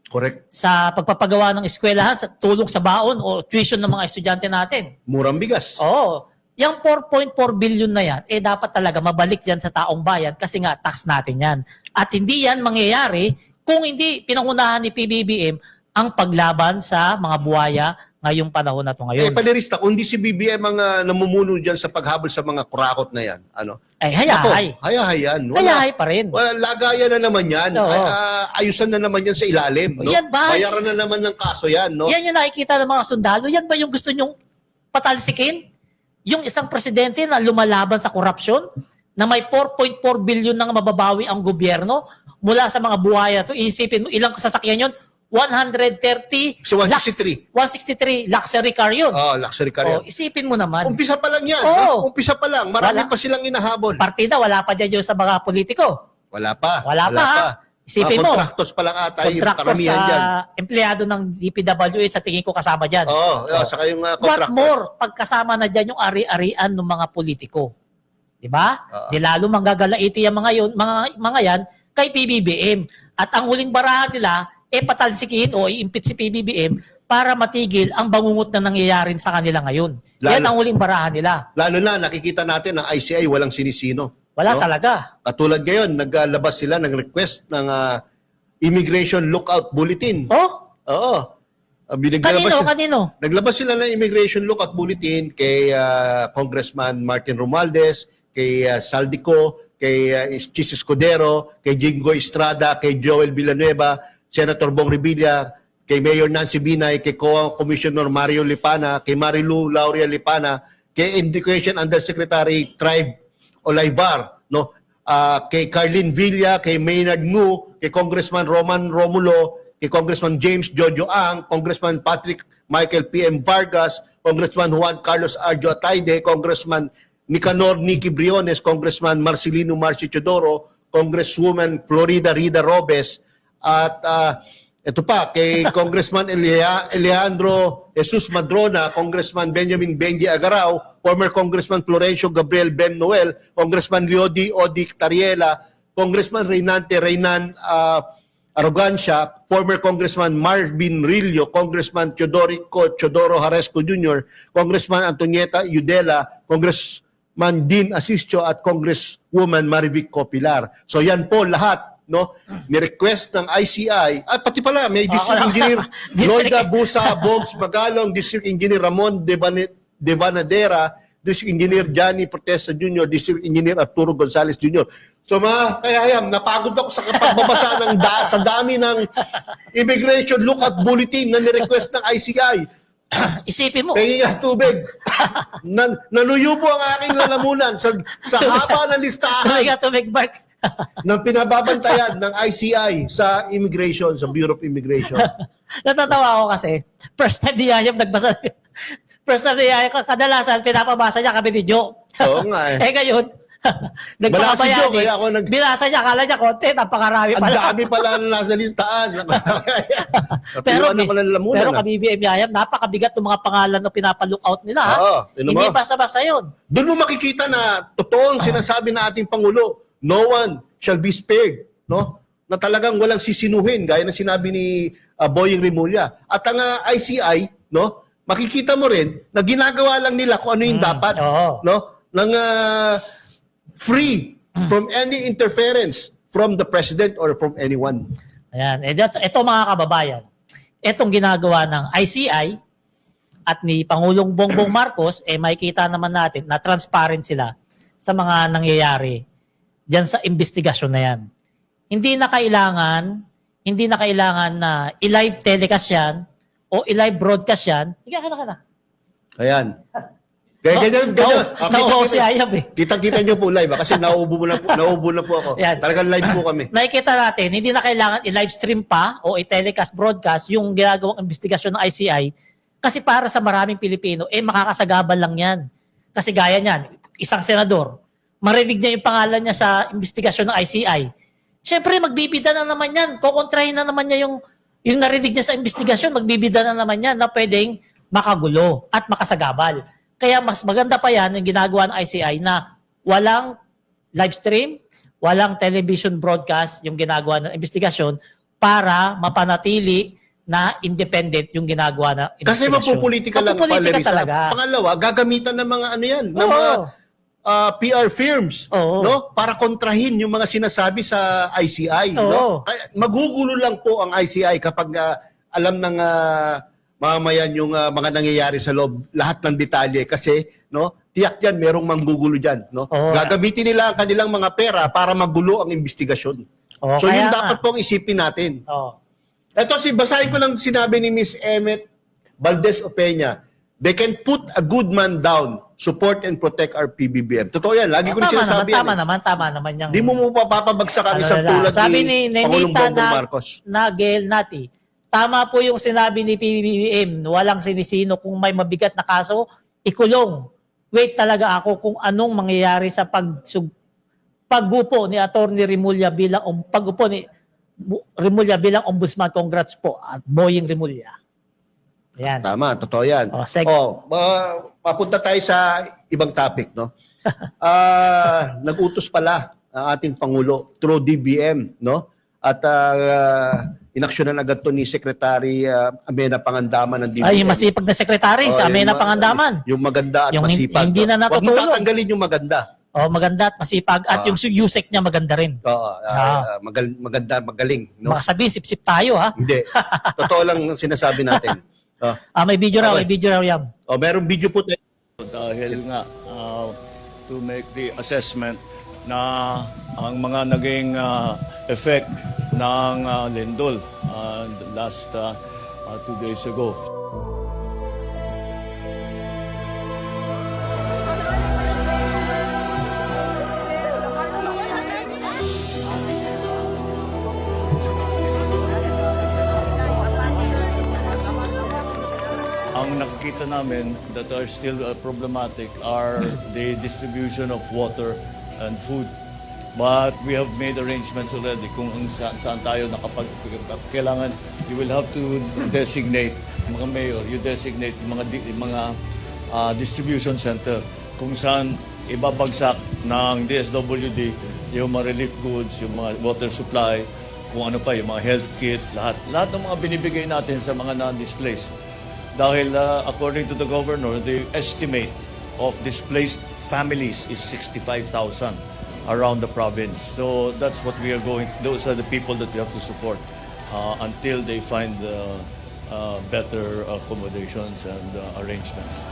Correct. sa pagpapagawa ng eskwelahan, sa tulong sa baon o tuition ng mga estudyante natin. Murang bigas. Oo. Yung 4.4 billion na yan, dapat talaga mabalik yan sa taong bayan kasi nga tax natin yan. At hindi yan mangyayari kung hindi pinangunahan ni PBBM ang paglaban sa mga buhaya ngayong panahon na ito ngayon. Panirista, kung di si BBM ang namumuno dyan sa paghabol sa mga kurakot na yan, ano? Hayahay. Hayahay yan. Hayahay pa rin. Wala, lagayan na naman yan. Oo. Ayusan na naman yan sa ilalim. No? Yan ba? Bayaran na naman ng kaso yan. No? Yan yung nakikita ng mga sundalo. Yan ba yung gusto nyong patalsikin? Yung isang presidente na lumalaban sa korupsyon, na may 4.4 billion nang mababawi ang gobyerno mula sa mga buhaya to. Isipin mo, ilang sasakyan yun? 130 So, 163. 163 luxury car yun. Luxury car yan. Isipin mo naman. Umpisa pa lang yan. Oo. No? Umpisa pa lang. Marami Wala. pa silang inahabol. Partida, wala pa dyan yung sa mga politiko. Wala pa. Wala pa, ha? Isipin mo. Contractors pa lang ata yung Kontraktor karamihan sa dyan. empleyado ng DPWH, sa tingin ko kasama dyan. Saka yung What contractors. more, pagkasama na dyan yung ari-arian ng mga politiko. Di ba? Di lalo manggagalaiti yung mga yan kay PBBM. At ang huling barahan nila, patalsikin o i-impeach si PBBM para matigil ang bangungot na nangyayari sa kanila ngayon. Yan ang huling barahan nila. Lalo na, nakikita natin ang ICI walang sinisino. Wala no? talaga. Katulad ngayon, naglabas sila ng request ng Immigration Lookout Bulletin. Oh? Oo. Kanino? Naglabas sila ng Immigration Lookout Bulletin kay Congressman Martin Romualdez, kay Saldico, kay Chis Escudero, kay Jinggoy Estrada, kay Joel Villanueva, Senator Bong Revilla, kay Mayor Nancy Binay, kay Commissioner Mario Lipana, kay Marilu Lauria Lipana, kay Education Undersecretary Tribe Olivar, no? Kay Carlin Villa, kay Maynard Ngu, kay Congressman Roman Romulo, kay Congressman James Jojo Ang, Congressman Patrick Michael P.M. Vargas, Congressman Juan Carlos Arjo Ataide, Congressman Nicanor Nicky Briones, Congressman Marcelino Marci Teodoro, Congresswoman Florida Rida Robes, at ito pa, kay Congressman Alejandro Jesus Madrona, Congressman Benjamin Benji Agarao, former Congressman Florencio Gabriel Bem Noel, Congressman Leody Odi Tariela, Congressman Reynan Arrogancia, former Congressman Marvin Rillo, Congressman Teodoro Haresco Jr., Congressman Antonieta Udela, Congressman Dean Asistio at Congresswoman Marivic Copilar. So yan po lahat, no? Ni-request ng ICI, pati pala may District Engineer Loida Busa Bogs Magalong, District Engineer Ramon Devanadera, District Engineer Johnny Protesta Jr., District Engineer Arturo Gonzales Jr. So mga kayayam, napagod ako sa pagbabasa sa dami ng Immigration Lookout Bulletin na ni-request ng ICI. Isipin mo, Pengi nga tubig. Nanuyo po ang aking lalamunan sa haba ng listahan tumig bark. ng pinababantayan ng ICI sa immigration, sa Bureau of Immigration. Natatawa ako kasi, first time ni Yayam nagbasa. First time ni Yayam, kadalasan pinapabasa niya kami ni Joe. Oo nga eh. Ngayon, Wala si Joe, kaya ako binasa niya, kala niya konti, napakarami Ang pala. dami pala na nasa listahan. pero Natuyuan ako ng lalamunan. pero ah. kami BM Yayam, napakabigat ng mga pangalan na pinapalook out nila. Ha? Oo, tinan mo. Hindi basta-basta yun. Doon mo makikita na totoong sinasabi na ating Pangulo, no one shall be spared. No? Na talagang walang sisinuhin, gaya ng sinabi ni Boying Rimulya. At ang ICI, no, makikita mo rin na ginagawa lang nila kung ano yung dapat. oo. No? Nang free from any interference from the President or from anyone. Ayan. Ito mga kababayan, itong ginagawa ng ICI at ni Pangulong Bongbong Marcos, makikita naman natin na transparent sila sa mga nangyayari diyan sa investigasyon na yan. Hindi na kailangan na i-live telecast yan o i-live broadcast yan. Sige, ka na. Ayan. Ganyan. Nauho si Ayab eh. Kitang-kita nyo po live kasi nauubo na po ako. Yan. Talagang live po kami. Nakikita natin, hindi na kailangan i-live stream pa o i-telecast broadcast yung ginagawang investigasyon ng ICI kasi para sa maraming Pilipino, makakasagabal lang yan. Kasi gaya niyan, isang senador, marinig niya yung pangalan niya sa investigasyon ng ICI. Siyempre, magbibida na naman yan. Kukontrahin na naman niya yung narinig niya sa investigasyon, magbibida na naman yan na pwedeng makagulo at makasagabal. Kaya mas maganda pa yan yung ginagawa ng ICI na walang live stream, walang television broadcast yung ginagawa ng investigasyon para mapanatili na independent yung ginagawa na Kasi investigasyon. mapupolitika lang pala, Risa. talaga. Pangalawa, gagamitan ng mga ano yan, ng Oo. mga PR firms, Oo. no? Para kontrahin yung mga sinasabi sa ICI, Oo. no? Kaya magugulo lang po ang ICI kapag alam ng mamamayan yung mga nangyayari sa loob, lahat ng detalye kasi no, tiyak yan merong manggugulo diyan, no? Oo. Gagamitin nila ang kanilang mga pera para magulo ang investigasyon. Oo, So kaya yun nga. dapat pong isipin natin. Oo. Ito basahin ko lang sinabi ni Miss Emmet Valdez Opeña. They can put a good man down, support and protect our PBBM. Totoo yan. Lagi ko na sinasabi yan. Tama naman yung... Di mo papapabagsak ang Ano isang nila. tulad Sabi ni ni Pangulong Nenita Bongbong Marcos. Nagel Nati, tama po yung sinabi ni PBBM, walang sinisino kung may mabigat na kaso, ikulong. Wait talaga ako kung anong mangyayari sa paggupo ni Attorney Rimulya bilang Rimulya bilang ombudsman. Congrats po at Boying Rimulya. Yan. Tama, totoo yan. Papunta tayo sa ibang topic, no? Nag-utos pala ang ating Pangulo through DBM, no? At inaksyonan agad to ni Secretary Amena Pangandaman ng DBM. Ay, yung masipag na sekretary sa Amena Pangandaman. Yung maganda at Yung masipag. hindi na Huwag mo natutulog. tatanggalin yung maganda. Maganda at masipag. At yung USEC niya maganda rin. Oo, maganda, magaling. No? Baka sabihin, sip-sip tayo ha. Hindi. Totoo lang ang sinasabi natin. May video raw, Okay. may video raw yan. Merong video po tayo. Dahil nga to make the assessment na ang mga naging effect ng lindol last 2 days ago. Ang nakikita namin that are still problematic are the distribution of water and food. But we have made arrangements already kung saan tayo kailangan. You will have to designate, mga mayor, you designate mga distribution center kung saan ibabagsak ng DSWD yung mga relief goods, yung mga water supply, kung ano pa, yung mga health kit, lahat ng mga binibigay natin sa mga non-displaced. Dahil according to the governor, the estimate of displaced families is 65,000 around the province. So that's what we are going, those are the people that we have to support until they find better accommodations and arrangements.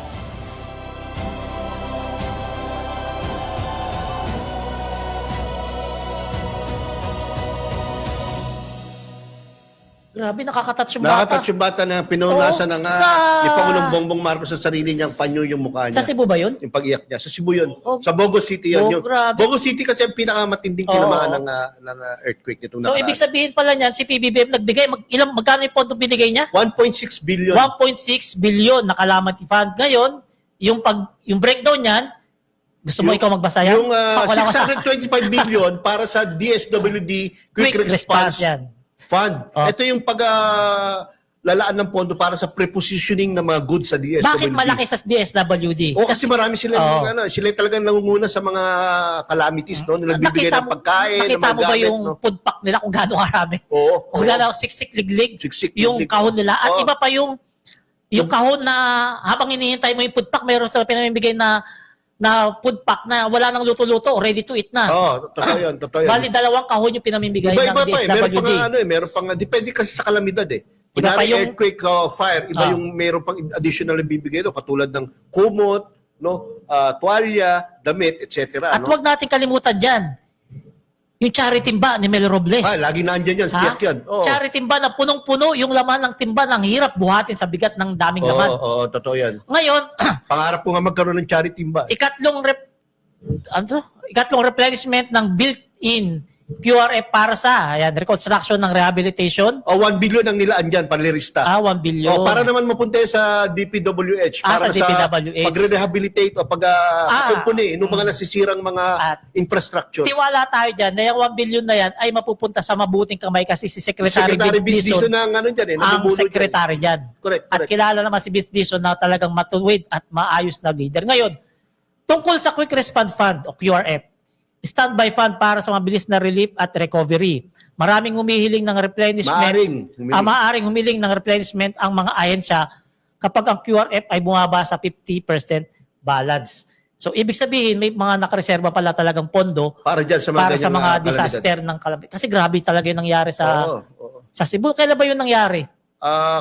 Grabe, nakakatouch yung bata. Nakakatouch yung bata na pinunasan Oo, ng sa- ni Pangulong Bongbong Marcos sa sarili niyang panyo yung mukha niya. Sa Cebu ba yun? Yung pag-iyak niya. Sa Cebu yun. Oh. Sa Bogo City yun. Oh, Yung grabe. Bogo City kasi ang pinakamatinding Oo. tinamaan ng earthquake nitong So, nakaraan. ibig sabihin pala niyan, si PBBM nagbigay, magkano yung pondo binigay niya? 1.6 billion. 1.6 billion na calamity fund. Ngayon, yung breakdown niyan, gusto mo ikaw magbasa yan? Yung Wala ko sa- 625 billion para sa DSWD Quick Response yan. Fund. Oh. Ito yung lalaan ng pondo para sa prepositioning ng mga goods sa DSWD. Bakit malaki sa DSWD? O kasi marami sila, Oo. sila talagang nangunguna sa mga calamities, no? Na nagbibigay ng pagkain, ng nakita mga mo ba gamit, yung no? food pack nila kung gaano karami? Oo. Kung gaano siksik-liglig Siksik, yung liglig. kahon nila. At Oo. iba pa yung kahon na habang hinihintay mo yung food pack, mayroon sila pinamimigay na food pack na wala nang luto-luto, ready to eat na. Oo, totoo yun, totoo yun. Bali, dalawang kahon yung pinamimigay ng Iba-iba pa eh. Meron DSWD. pang meron pang, depende kasi sa kalamidad eh. Iba pa Kunyari, yung- earthquake, fire, iba yung meron pang additional na bibigay doon, katulad ng kumot, no, tuwalya, damit, etc. At wag natin kalimutan dyan, yung charity timba ni Mel Robles. Lagi nandyan yan, Ha? tiyak yan. Oo. Charity timba na punong-puno yung laman ng timba ng hirap buhatin sa bigat ng daming Oo, laman. oo, totoo yan. Ngayon, Pangarap ko nga magkaroon ng charity ba? ikatlong replenishment ng built-in QRF para sa reconstruction ng rehabilitation. O 1 billion ang nilaan dyan, panlirista. 1 billion. O para naman mapunta sa DPWH. Ah, Para sa DPWH. pagre-rehabilitate o pag-kumpuni ng mga nasisirang mga At infrastructure. tiwala tayo dyan na yung 1 billion na yan ay mapupunta sa mabuting kamay kasi si Secretary Vince Vince Dizon Dizon ang dyan eh. ang namumuno dyan. secretary dyan. Correct, At correct. kilala naman si Vince Dizon na talagang matuwid at maayos na leader. Ngayon, tungkol sa Quick Response Fund o QRF, standby fund para sa mabilis na relief at recovery. Maraming humihiling ng replenishment. Maaring humiling ng replenishment ang mga ahensya kapag ang QRF ay bumaba sa 50% balance. So, ibig sabihin, may mga nakareserba pala talagang pondo Para dyan sa mga, para sa ganyang, mga kalamidad. disaster ng calamity. Kasi grabe talaga yung nangyari Oo. sa Cebu. Kailan ba yun nangyari?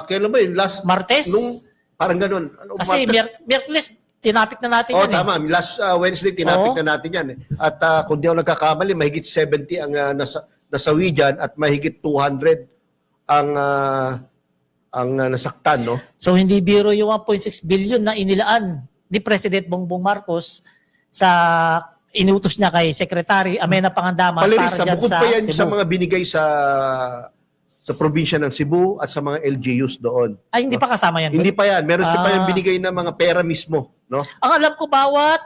Kailan ba yun? Last, Martes? parang ganun. Kasi Miyerkules, tinapik na natin yan. Tama. Last Wednesday, tinapik na natin yan. At kung di ako nagkakamali, mahigit 70 ang nasawi dyan at mahigit 200 ang nasaktan, no? So hindi biro yung 1.6 billion na inilaan ni President Bongbong Marcos sa inutos niya kay Secretary Amena Pangandaman Palirista, para dyan bukod sa pa yan Cebu. sa mga binigay sa probinsya ng Cebu at sa mga LGUs doon. Ay, hindi pa kasama yan. Hindi pa yan. Meron siya pa Ah. yung binigay na mga pera mismo, no? Ang alam ko, bawat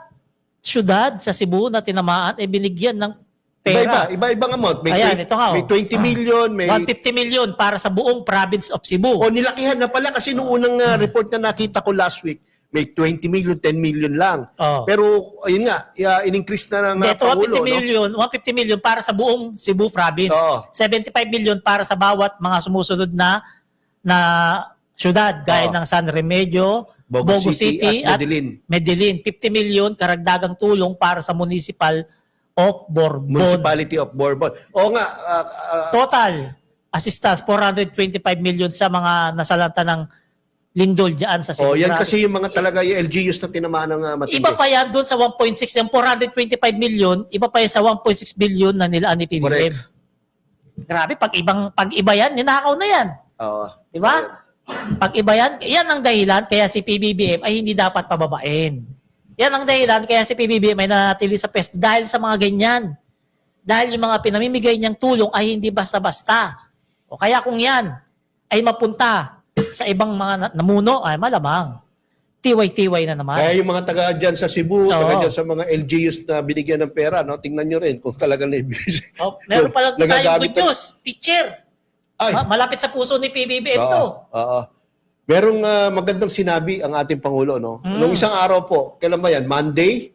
syudad sa Cebu na tinamaan ay binigyan ng pera. Iba-ibang amount. May, Ayan, ito nga, may 20 million, may 150 million para sa buong province of Cebu. O nilakihan na pala kasi noong unang report na nakita ko last week, may 20 million, 10 million lang. Oh. Pero ayun nga, in-increase na ng Ito, Pangulo, 150 million para sa buong Cebu province. Oo. 75 million para sa bawat mga sumusunod na syudad gaya Oo. ng San Remedio, Bogo City at Medellin. 50 million karagdagang tulong para sa Municipal of Borbon. Municipality of Borbon. O nga, Total assistance 425 million sa mga nasalanta ng lindol diyan sa Cebu. yan Grabe. kasi yung mga talaga yung LGUs na tinamaan ng matindi. Iba pa yan doon sa 1.6, yung 425 million, iba pa yan sa 1.6 billion na nilaan ni PBBM. Correct. Grabe, pag iba yan, ninakaw na yan. Oo. Di ba? Pag iba yan, yan ang dahilan kaya si PBBM ay hindi dapat pababain. Yan ang dahilan kaya si PBBM ay nanatili sa pwesto dahil sa mga ganyan. Dahil yung mga pinamimigay niyang tulong ay hindi basta-basta. O kaya kung yan ay mapunta sa ibang mga namuno, ay malamang tiway-tiway na naman. Kaya yung mga taga dyan sa Cebu, Oo. taga dyan sa mga LGUs na binigyan ng pera, no? Tingnan nyo rin kung talagang naibigay. Meron pala tayong Nagagamit good news. Teacher, Ay, malapit sa puso ni PBBM to. Oo. Merong magandang sinabi ang ating Pangulo, no? Nung isang araw po, kailan ba yan? Monday,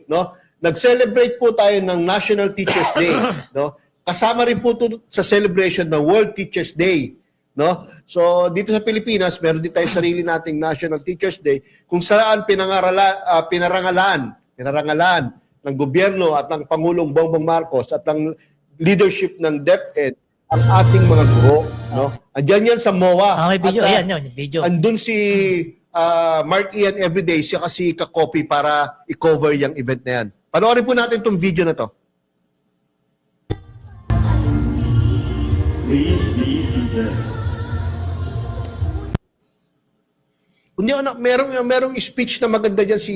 no? Nag-celebrate po tayo ng National Teachers Day, no? Kasama rin po ito sa celebration ng World Teachers Day, no? So, dito sa Pilipinas, meron din tayong sarili nating National Teachers Day kung saan pinarangalan ng gobyerno at ng Pangulong Bongbong Marcos at ng leadership ng DepEd ang ating mga guro, no? Andiyan yan sa MOA. May video. At, Ayan yun, yung video. andun si Mark Ian Everyday, siya kasi ka-copy para i-cover yung event na yan. Panoorin po natin itong video na to. Please be Hindi, merong speech na maganda dyan si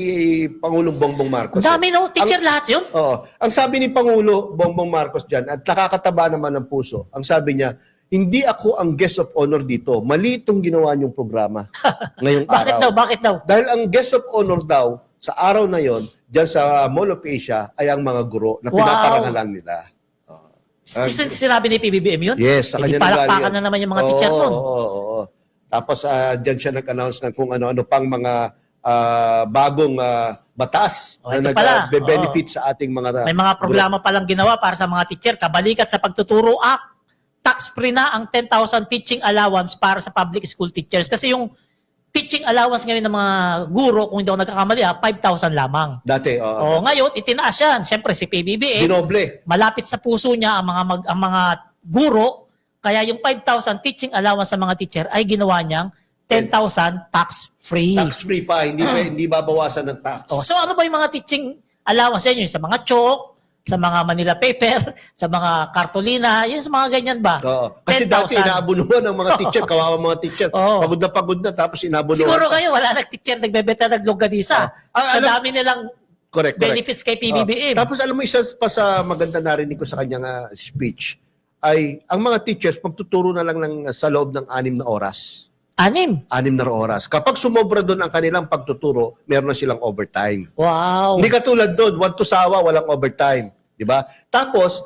Pangulong Bongbong Marcos. Ang dami no, teacher lahat yun. Oo. Ang sabi ni Pangulo Bongbong Marcos dyan, at nakakataba naman ng puso, ang sabi niya, hindi ako ang guest of honor dito. Mali itong ginawa niyong programa ngayong Bakit araw. daw? Bakit daw? Dahil ang guest of honor daw, sa araw na yon, dyan sa Mall of Asia, ay ang mga guro na Wow. pinaparangalan nila. Sinabi ni PBBM yun? Yes, sa Hindi kanya palakpakan nanggaling na naman yung mga teacher doon. Oo. Tapos dyan siya nag-announce ng kung ano-ano pang mga bagong batas Oh, na ito pala. nag-benefit sa ating mga May mga programa palang ginawa para sa mga teacher. Kabalikat sa Pagtuturo Act, tax-free na ang 10,000 teaching allowance para sa public school teachers. Kasi yung teaching allowance ngayon ng mga guro, kung hindi ako nagkakamali, 5,000 lamang. dati. O ngayon, itinaas yan. Siyempre, si PBBM, Dinoble. malapit sa puso niya ang mga guro, kaya yung 5,000 teaching allowance sa mga teacher ay ginawa niyang 10,000 tax-free. Tax-free pa, hindi babawasan ng tax. O, so ano ba yung mga teaching allowance yan? Yung sa mga chalk, sa mga Manila paper, sa mga kartolina, yung sa mga ganyan ba? Oo. Kasi dati 10,000. inaabunuhan ng mga teacher, kawawa mga teacher. Oo. Pagod na tapos inaabunuhan. Siguro kayo, wala nag-teacher, nagbebenta, naglongganisa. Sa dami nilang Correct. benefits kay PBBM. Tapos alam mo, isa pa sa maganda narinig ko sa kanyang speech, ay ang mga teachers magtuturo na lang sa loob ng 6 na oras. 6. 6 na oras. Kapag sumobra doon ang kanilang pagtuturo, meron na silang overtime. Wow. Hindi katulad doon, 1 to sawa, walang overtime. Di ba? Tapos,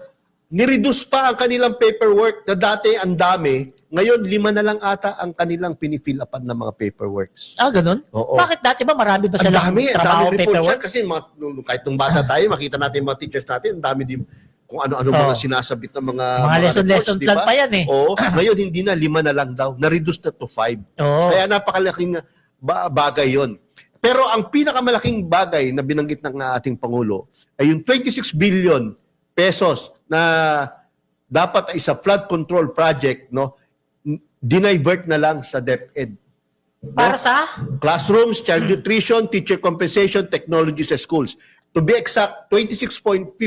nireduce pa ang kanilang paperwork na dati ang dami. Ngayon, 5 na lang ata ang kanilang pinifill upan ng mga paperworks. Ganun? Oo. Bakit dati ba marami ba Ang silang dami trabaho report paperwork? siya. Kasi kahit nung bata tayo, makita natin mga teachers natin, ang dami din kung ano-ano mga sinasabit ng mga lesson reports, di plan ba? pa yan eh. Oo. Ngayon, hindi na, 5 na lang daw. Na-reduce na to 5. Oo. Kaya napakalaking bagay yon. Pero ang pinakamalaking bagay na binanggit ng ating Pangulo ay yung 26 billion pesos na dapat ay sa flood control project, no, dinivert na lang sa DepEd. Para sa? Classrooms, child nutrition, teacher compensation, technology sa schools. To be exact, 26.55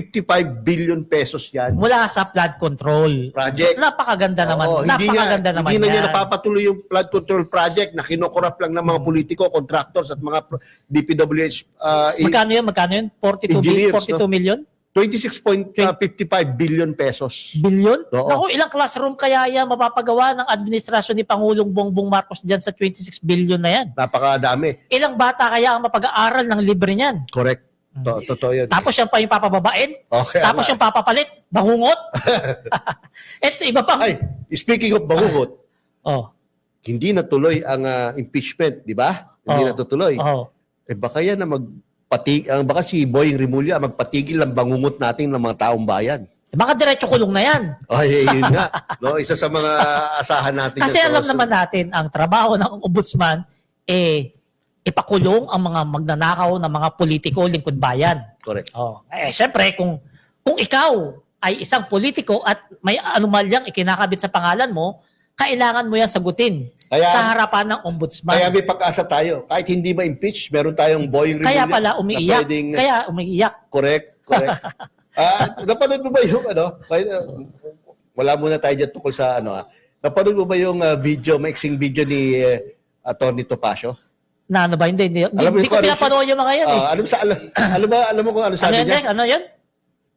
billion pesos yan. Mula sa flood control. Project. Napakaganda naman. Oo, Napakaganda naman hindi na niya yan. napapatuloy yung flood control project na kinokorap lang ng mga politiko, contractors at mga DPWH Magkano yun? 42 Engineers, 42 million? 26.55 billion pesos. Billion? Oo. Naku, ilang classroom kaya yan mapapagawa ng administrasyon ni Pangulong Bongbong Marcos dyan sa 26 billion na yan? Napakadami. Ilang bata kaya ang mapag-aaral ng libre niyan? Correct. Totoo yun. Tapos yan pa yung papababain? Okay, Tapos yung papapalit? Bangungot? Eto, iba pang... Ay, speaking of bangungot, Oh. hindi natuloy ang impeachment, di ba? Hindi Oo. natutuloy. Oh. Baka yan na baka si Boying Rimulya magpatigil ang bangungot natin ng mga taong bayan. Baka diretso kulong na yan. Ay, yun nga. No, isa sa mga asahan natin. Kasi yan. alam naman natin, ang trabaho ng ombudsman, ipakulong ang mga magnanakaw ng mga politiko lingkod bayan. Correct. Syempre, kung ikaw ay isang politiko at may anomalyang ikinakabit sa pangalan mo, kailangan mo yan sagutin sa harapan ng ombudsman. Kaya may pag-asa tayo. Kahit hindi ma-impeach, meron tayong Boying Rimulya. Kaya pala umiiyak. Kaya umiiyak. Correct. Napanood mo ba yung wala muna tayo dyan tungkol sa napanood mo ba yung maiksing video ni Atty. Topacio? Na ano ba? Hindi Alam mo ko pinapanood yung mga yan eh. Alam mo kung ano sabi niya? Ano yan?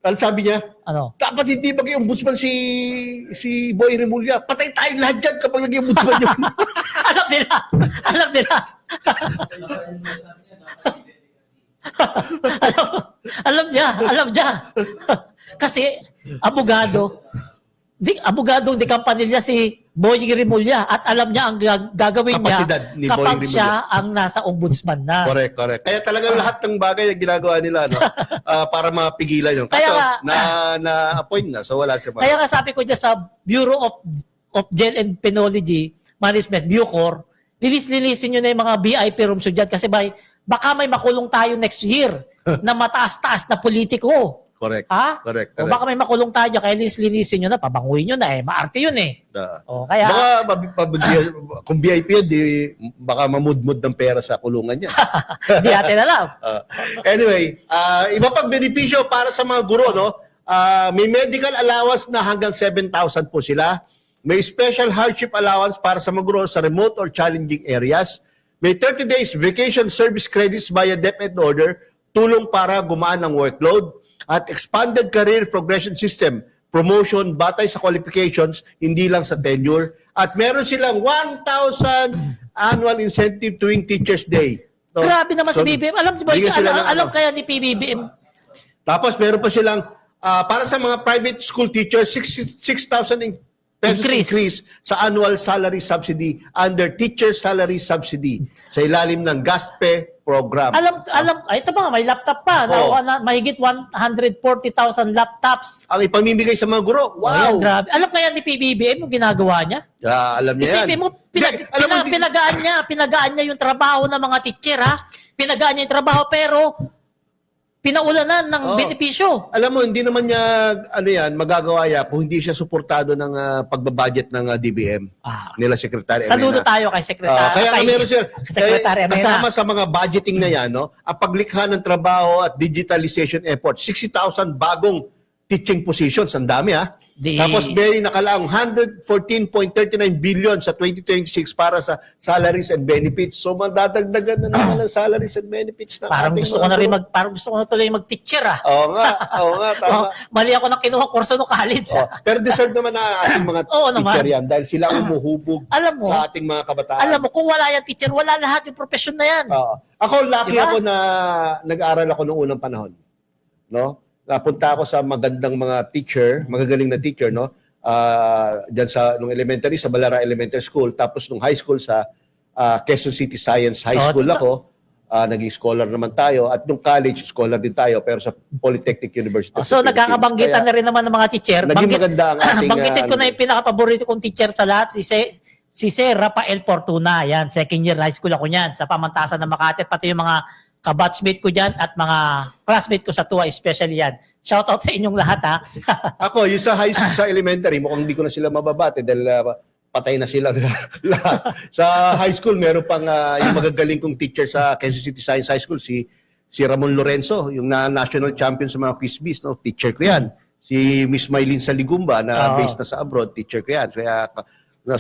Ano sabi niya? Ano? Dapat hindi maging ombudsman si Boy Rimulya. Patay tayong lahat dyan kapag naging ombudsman yun. Alam nila. Alam niya. Kasi abogado di kampanilya si Boying Rimulya at alam niya ang gagawin Kapasidad niya ni kapag Boying siya ang nasa ombudsman na. Correct. Kaya talagang lahat ng bagay na ginagawa nila para mapigilan yun. Kaso, na-appoint na. So wala siya. Kaya nga sabi ko dyan sa Bureau of Jail and Penology Management, Bucor, linisin nyo na yung mga VIP rooms dyan kasi baka may makulong tayo next year na mataas-taas na politiko. Correct. Ha? Correct. O baka may makulong tayo dyan, kaya linisin nyo na, pabanguin nyo na maarte yun eh. Kaya... Kung VIP yun, baka mamudmud ng pera sa kulungan niya. Hindi natin alam. Anyway, iba pang benepisyo para sa mga guro, no? May medical allowance na hanggang 7,000 po sila. May special hardship allowance para sa mga guro sa remote or challenging areas. May 30 days vacation service credits via DepEd order, tulong para gumaan ang workload. At expanded career progression system, promotion batay sa qualifications, hindi lang sa tenure. At meron silang 1,000 annual incentive tuwing Teachers Day. No? Grabe naman si BBM. Alam mo ba, bigyan sila ng alam ano. kaya ni PBBM? Tapos meron pa silang, para sa mga private school teachers, 6,000 pesos increase sa annual salary subsidy under teacher salary subsidy sa ilalim ng GASPE program. Ay, ito ba, may laptop pa. Oo. Mahigit 140,000 laptops. Ang ipamimigay sa mga guro, wow! Ayan, grabe. Alam kaya ni PBBM yung ginagawa niya? Alam niya yan. Isipin mo, Hindi, alam mo, pinagaan niya yung trabaho ng mga teacher, ha? Pinagaan niya yung trabaho, pero pinaulanan ng Oo. benepisyo. Alam mo, hindi naman niya, magagawa yan kung hindi siya suportado ng pagbabudget ng DBM nila Secretary Saludo Amena. tayo kay Secretary. Kaya nga meron siya, Secretary Amena. kasama sa mga budgeting na yan, no, ang paglikha ng trabaho at digitalization effort, 60,000 bagong teaching positions. Ang dami, ha? Tapos may nakalaang 114.39 billion sa 2026 para sa salaries and benefits. So madadagdagan na naman ang salaries and benefits ng Parang ating gusto ko mga na rin guro. parang gusto ko na tuloy mag-teacher, ah. Oo nga, tama. Mali ako nang kinuha kurso no college. Oh, pero deserve naman na ating mga Oo naman. teacher yan dahil sila ang umuhubog Alam mo, sa ating mga kabataan. Alam mo, kung wala yan teacher, wala lahat yung profession na yan. Oo. Ako, lucky Diba? ako na nag-aral ako noong unang panahon. No? Napunta ako sa magandang mga teacher, magagaling na teacher, no? Diyan nung elementary, sa Balara Elementary School. Tapos nung high school sa Quezon City Science High School ako. Naging scholar naman tayo. At nung college, scholar din tayo. Pero sa Polytechnic University. of So the Philippines. nagkakabanggitan na rin naman ng mga teacher. Naging maganda ang ating, Banggitin ko na yung pinaka-paborito kong teacher sa lahat, si Sir Rafael Fortuna. Yan, second year high school ako niyan sa Pamantasan ng Makati. At pati yung mga kabatchmate ko dyan at mga classmate ko sa TUA, especially yan. Shoutout sa inyong lahat, ha. Ako, yung sa high school, sa elementary, mukhang hindi ko na sila mababate dahil patay na sila lahat. Sa high school, meron pang yung magagaling kong teacher sa Quezon City Science High School, si Ramon Lorenzo, yung national champion sa mga quiz bees, no? Teacher ko yan. Si Miss Maylin Saligumba, na based na sa abroad, teacher ko yan. Kaya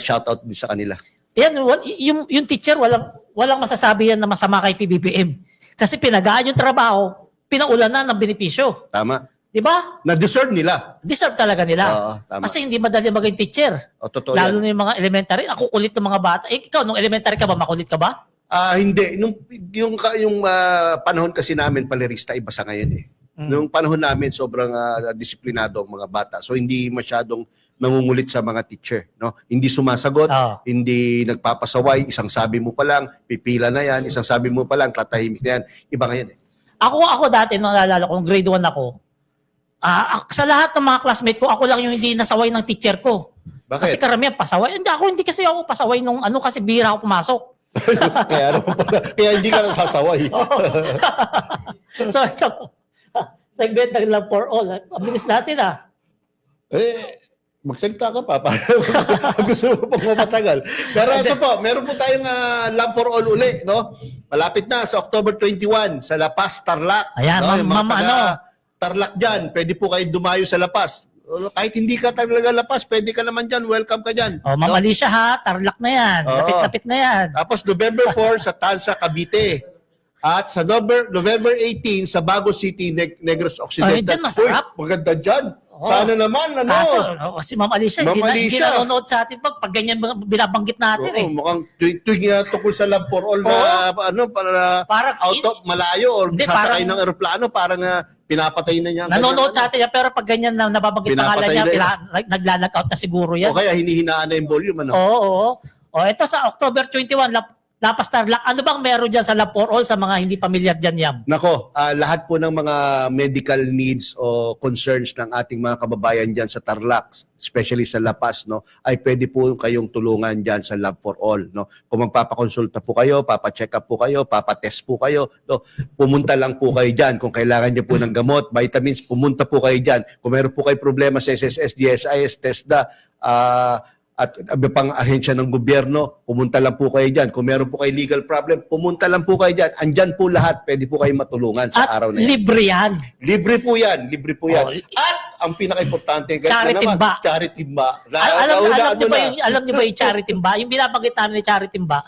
shoutout din sa kanila. Yan, yung teacher, walang masasabi yan na masama kay PBBM. Kasi pinagaan yung trabaho, pinaulanan ng benepisyo. Tama. Di ba? Na-deserve nila. Deserve talaga nila. Oo, tama. Kasi hindi madali maging teacher. Totoo Lalo yan. na yung mga elementary. Ako kulit ng mga bata. Ikaw, nung elementary ka ba, makulit ka ba? Hindi. Yung panahon kasi namin, palerista, iba sa ngayon eh. Nung panahon namin, sobrang disiplinado ang mga bata. So, hindi masyadong nangungulit sa mga teacher. No? Hindi sumasagot, hindi nagpapasaway, isang sabi mo pa lang, pipila na yan, isang sabi mo pa lang, tatahimik na yan. Iba ngayon eh. Ako dati, nung naalala ko, nung grade 1 ako, sa lahat ng mga classmate ko, ako lang yung hindi nasaway ng teacher ko. Bakit? Kasi karamihan pasaway. Hindi kasi ako pasaway nung kasi bihira ako pumasok. kaya hindi ka nasasaway. So, ito, segment ng Love for All. Ang bilis natin, Magsalita ka pa. Gusto mo pang mapatagal. Pero ito po, meron po tayong Love for All uli. No? Malapit na sa October 21 sa La Paz, Tarlac. Ayan, no? Yung mga taga ano? Tarlac dyan, pwede po kayo dumayo sa La Paz. Kahit hindi ka talaga La Paz, pwede ka naman dyan. Welcome ka dyan. Ma'am Alicia, ha? Tarlac na yan. Oo. Lapit-lapit na yan. Tapos November 4 sa Tansa, Cavite. At sa November 18 sa Bago City, Negros Occidental. Ay, dyan masarap. Uy, maganda dyan. Oo. Sana naman, Kaso, si Ma'am Alicia, Ma'am hindi Alicia. nanonood sa atin pag ganyan binabanggit natin eh. Mukhang tuwing tungkol sa Love for All na para Parang out of malayo or Hindi, sasakay parang- ng eroplano, parang pinapatay na niya. ang Nanonood kanyang sa atin yan, pero pag ganyan na nababanggit pangalan Pinapatay niya, na naglalag out na siguro yan. O kaya hinihinaan na yung volume. Ano? Oo. O, ito sa October 21, Lapas Tarlac. Ano bang meron dyan sa Love for All sa mga hindi pamilyar dyan, Yam? Nako, lahat po ng mga medical needs o concerns ng ating mga kababayan dyan sa Tarlac, especially sa La Paz, no, ay pwede po kayong tulungan dyan sa Love for All. No? Kung magpapakonsulta po kayo, papacheck up po kayo, papatest po kayo, no, pumunta lang po kayo dyan. Kung kailangan niyo po ng gamot, vitamins, pumunta po kayo dyan. Kung meron po kayo problema sa SSS, GSIS, TESDA, at iba pang ahensya ng gobyerno, pumunta lang po kayo dyan. Kung meron po kayo legal problem, pumunta lang po kayo dyan. Andyan po lahat, pwede po kayo matulungan sa At araw na yan. libre yan. Libre po yan, libre po yan. Oh, At ang pinaka-importante, kahit Charity na naman, ba? charity ba? Alam niyo ba yung charity ba? Yung binabanggit namin ni charity ba?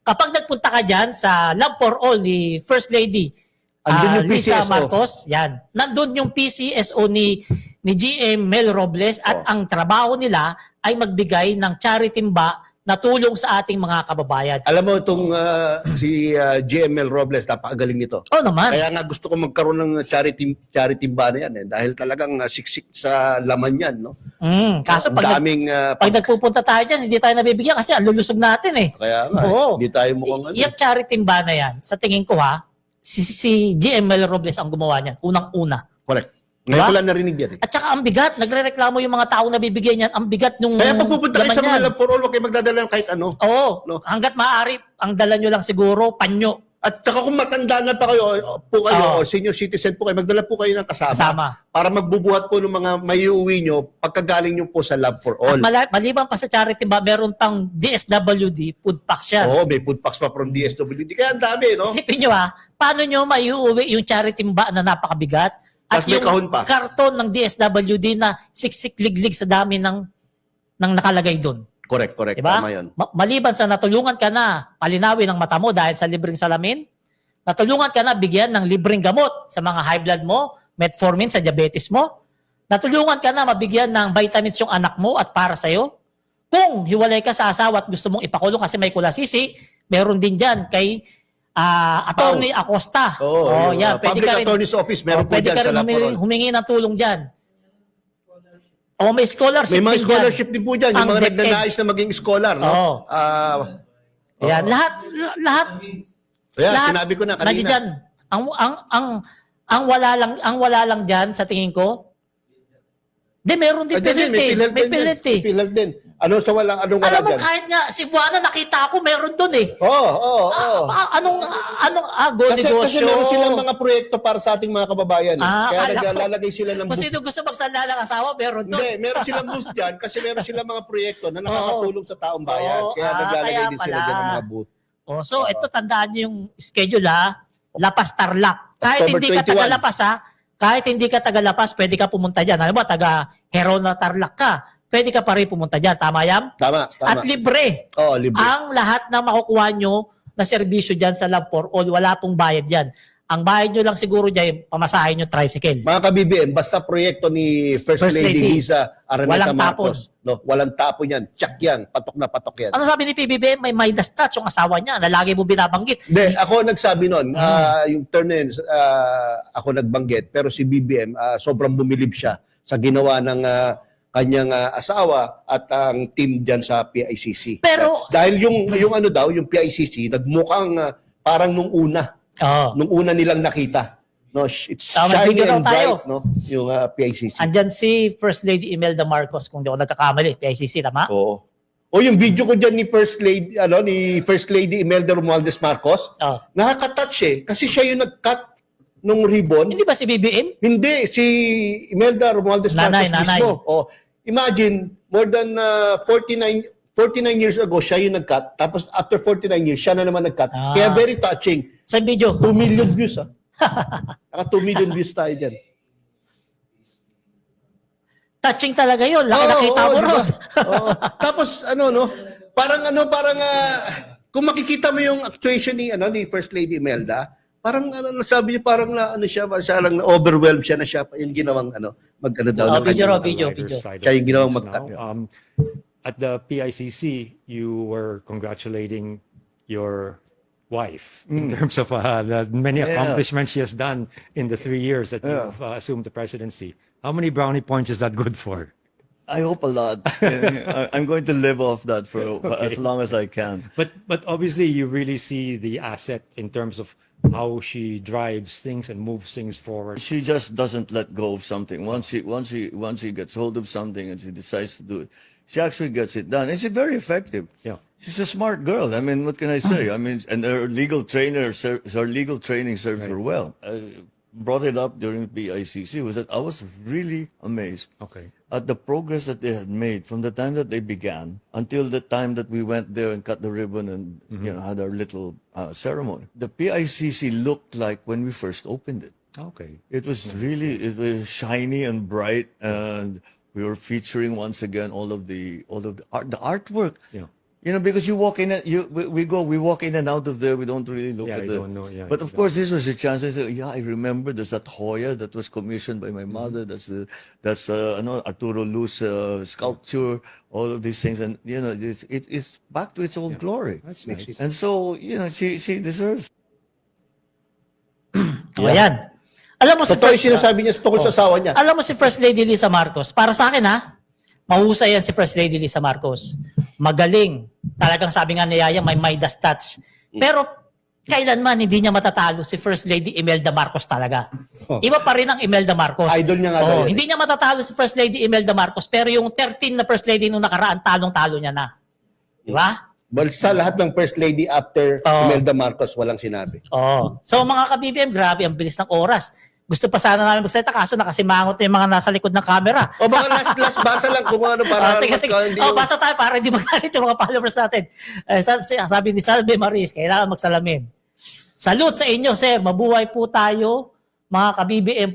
Kapag nagpunta ka dyan sa Love for All ni First Lady Andun yung Lisa PCSO. Marcos, yan. Nandun yung PCSO ni GM Mel Robles at Oh. ang trabaho nila ay magbigay ng charity ba na tulong sa ating mga kababayan. Alam mo itong si GML Robles, napakagaling nito. Oh naman. Kaya nga gusto ko magkaroon ng charity ba na yan dahil talagang siksik sa laman yan. No? Kaso Ang daming pag nagpupunta tayo dyan, hindi tayo nabibigyan kasi ang lulusog natin eh. kaya nga, Oo. hindi tayo mukhang Yung charity ba na yan, sa tingin ko si GML Robles ang gumawa niyan, unang-una. Correct. Diba? Ngayon ko lang narinig yan. At saka ang bigat, nagrereklamo yung mga tao na bibigyan niyan, ang bigat nung Kaya pag pupunta kayo laman sa mga niyan. Love for All, huwag kayo magdadala ng kahit ano. Oo, No? hanggat maaari, ang dala nyo lang siguro, panyo, At saka kung matanda na pa kayo, Oo. o senior citizen po kayo, magdala po kayo ng kasama. kasama. Para magbubuhat po ng mga maiuwi nyo pagkagaling nyo po sa Love for All. Maliban pa sa charity ba, meron pang DSWD, food packs yan. Oo, may food packs pa from DSWD. Kaya ang dami, no? Isipin nyo paano nyo maiuwi yung charity ba na napakabigat? At Tas may kahon yung pa. karton ng DSWD na siksik-liglig sa dami ng nakalagay doon. Correct. Diba? Tama yun. Maliban sa natulungan ka na palinawin ang mata mo dahil sa libreng salamin, natulungan ka na bigyan ng libreng gamot sa mga high blood mo, metformin sa diabetes mo, natulungan ka na mabigyan ng vitamins yung anak mo at para sa'yo. Kung hiwalay ka sa asawa at gusto mong ipakulong kasi may kulasisi, meron din dyan kay Attorney Acosta. Oo, yung, yan. Pwede Public ka rin, Attorney's Office, meron po pwede dyan ka sa rin Love for All. humingi ng tulong dyan. O may scholarship May mga din scholarship din po dyan, yung Ang mga DepEd. nagnanais na maging scholar. No? Oo. Yan. Oo. Lahat Kaya, lahat sinabi ko na nandiyan kanina. dyan. Ang wala lang dyan sa tingin ko. Meron din Andyan din, penalty. May din. penalty. May PhilHealth din. Ano sa walang, anong wala Alam mo, dyan? kahit nga Cebuana, nakita ko, meron doon eh. Oo. Anong go Kasi negosyo? meron silang mga proyekto para sa ating mga kababayan. Kaya akala ko, naglalagay sila ng kung booth. sino gusto magsala ng asawa, meron doon. Hindi, meron silang booth dyan kasi meron silang mga proyekto na nakakatulong sa taong bayan. Oo. Kaya naglalagay Kaya din sila pala. dyan ng mga booth. So, ito tandaan nyo yung schedule Lapas Tarlac. Kahit October hindi ka 21. taga-Lapas kahit hindi ka taga-Lapas, pwede ka pumunta dyan. Alam mo, taga Herona Tarlac ka. Pwede ka pa rin pumunta dyan. Tama yan? Tama. At libre. Oo, libre. Ang lahat na makukuha nyo na serbisyo dyan sa Love for All, wala pong bayad dyan. Ang bayad nyo lang siguro dyan, pamasahin nyo tricycle. Mga ka-BBM, basta proyekto ni First First Lady Lady. Lisa Araneta Walang Marcos. No, walang tapon yan. Tsak yan. Patok na patok yan. Ano sabi ni PBBM? May Midas touch yung asawa niya na lagi mo binabanggit. Hindi, ako nagsabi nun, yung turn na yun, ako nagbanggit, pero si BBM, sobrang bumilib siya sa ginawa ng kanyang asawa at ang team dyan sa PICC. Pero- dahil yung ano daw, yung PICC, nagmukhang parang nung una nilang nakita. No, it's Tama, shiny video and daw tayo. bright, no, yung PICC. Andyan si First Lady Imelda Marcos, kung di ako nagkakamali, PICC, tama? Oo. O yung video ko dyan ni First Lady Imelda Romualdez Marcos, Oh. nakaka-touch kasi siya yung nag-cut nung ribbon. Hindi ba si BBM? Hindi, si Imelda Romualdez Nanay. Marcos mismo. Oh, imagine, more than 49 years ago, siya yung nag-cut. Tapos after 49 years, siya na naman nag-cut. Kaya very touching. Sa video. 2 million views, Naka 2 million views tayo dyan. Touching talaga yun. Nakita mo diba? ron. Oo. Tapos parang kung makikita mo yung actuation ni First Lady Imelda, parang sabi niya parang siya lang na-overwhelmed siya na siya pa yung ginawang daw ng Video. Siya yung ginawang mag-cut. At the PICC, you were congratulating your wife in terms of the many accomplishments she has done in the 3 years that you've assumed the presidency. How many brownie points is that good for? I hope a lot. I'm going to live off that for as long as I can. But obviously, you really see the asset in terms of how she drives things and moves things forward. She just doesn't let go of something. Once she gets hold of something and she decides to do it, she actually gets it done. And she's very effective. Yeah. She's a smart girl. I mean, what can I say? I mean, and her legal training serves her well. Brought it up during PICC was that I was really amazed Okay. at the progress that they had made from the time that they began until the time that we went there and cut the ribbon and had our little ceremony. The PICC looked like when we first opened it. Okay. It was shiny and bright, and we were featuring once again all of the artwork. Yeah. Because you walk in, we walk in and out of there. We don't really look Yeah, at you the. don't know, yeah, But of course, this was a chance. I said, yeah, I remember. There's that Hoya that was commissioned by my mother. That's Arturo Luz sculpture. All of these things, and it's back to its old glory. That's nice. And so she deserves. O yan. Alam mo si Totoo yung First, sinasabi niya tungkol sa asawa niya. alam mo si First Lady Lisa Marcos, para sa akin mahusay yan si First Lady Lisa Marcos. Magaling. Talagang sabi nga ni Yaya, may Midas touch. Pero kailanman hindi niya matatalo si First Lady Imelda Marcos talaga. Iba pa rin ang Imelda Marcos. Idol niya nga daw yan. Hindi niya matatalo si First Lady Imelda Marcos, pero yung 13 na First Lady nung nakaraan, talong-talo niya na. Di ba? Well, sa lahat ng First Lady after Imelda Marcos, walang sinabi. Oo. So mga ka-BBM, grabe ang bilis ng oras. Gusto pa sana namin magsalita kaso nakasimangot na yung mga nasa likod ng camera. O baka last basa lang kung ano para Sige. hindi Basa tayo para hindi magalit yung mga followers natin. Sabi ni Salve Maris, kailangan magsalamin. Salute sa inyo, sir. Mabuhay po tayo, mga ka-BBM.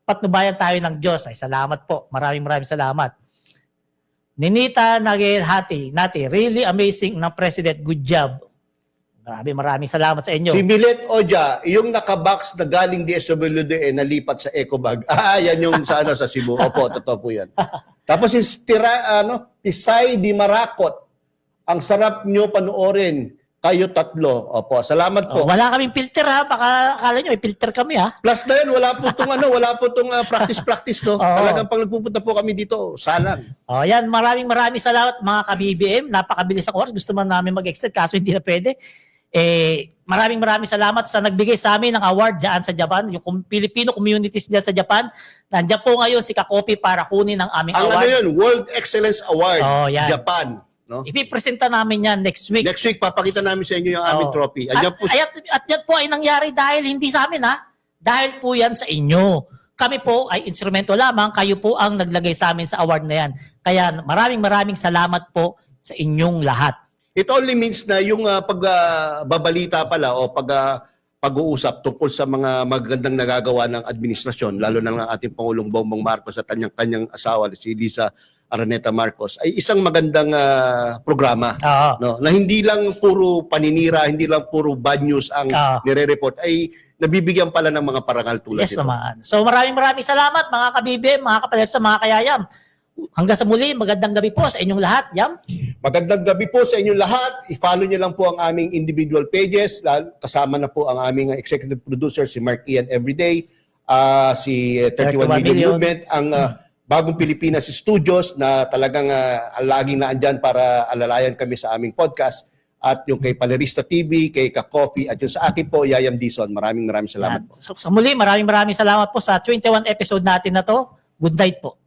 Patnubayan tayo ng Diyos. Ay, salamat po. Maraming salamat. Ninita Nagihati, really amazing ng President. Good job. Maraming salamat sa inyo. Si Milet Oja, yung nakabox na galing DSWD nalipat sa Ecobag. Yan yung sa Cebu. Opo, totoo po yan. Tapos si Tisay Di Marakot. Ang sarap nyo panoorin. Kayo tatlo. Opo, salamat po. Wala kaming filter baka akala nyo may filter kami Plus na yan, wala po tong practice no. Talagang pag nagpupunta po kami dito, salang. Yan, maraming salamat mga ka-BBM. Napakabilis ang oras. Gusto man namin mag-extend kaso hindi na pwede. Maraming salamat sa nagbigay sa amin ng award diyan sa Japan, yung Filipino communities diyan sa Japan. Nandiyan po ngayon si Kakopi para kunin ang aming award. Ang yun, World Excellence Award, yan. Japan. No? Ipipresenta namin yan next week. Next week, papakita namin sa inyo yung aming trophy. At yan po ay nangyari dahil hindi sa amin dahil po yan sa inyo. Kami po ay instrumento lamang, kayo po ang naglagay sa amin sa award na yan. Kaya maraming salamat po sa inyong lahat. It only means na yung pagbabalita pala o pag-uusap tungkol sa mga magandang nagagawa ng administrasyon, lalo na ng ating Pangulong Bongbong Marcos at kanyang asawa, si Lisa Araneta Marcos, ay isang magandang programa. No? Na hindi lang puro paninira, hindi lang puro bad news ang nire-report, ay nabibigyan pala ng mga parangal tulad Yes ito. naman. So maraming salamat mga ka-BBM, mga kapalit sa mga kayayam. Hanggang sa muli, magandang gabi po sa inyong lahat. Magandang gabi po sa inyong lahat. I-follow nyo lang po ang aming individual pages. Kasama na po ang aming executive producer, si Mark Ian Everyday, si 31 Million Movement, ang Bagong Pilipinas Studios na talagang laging naandyan para alalayan kami sa aming podcast. At yung kay Palerista TV, kay Ka-Coffee, at yung sa akin po, Yayam Dizon. Maraming salamat po. So, sa muli, maraming salamat po sa 21 episode natin na to. Good night po.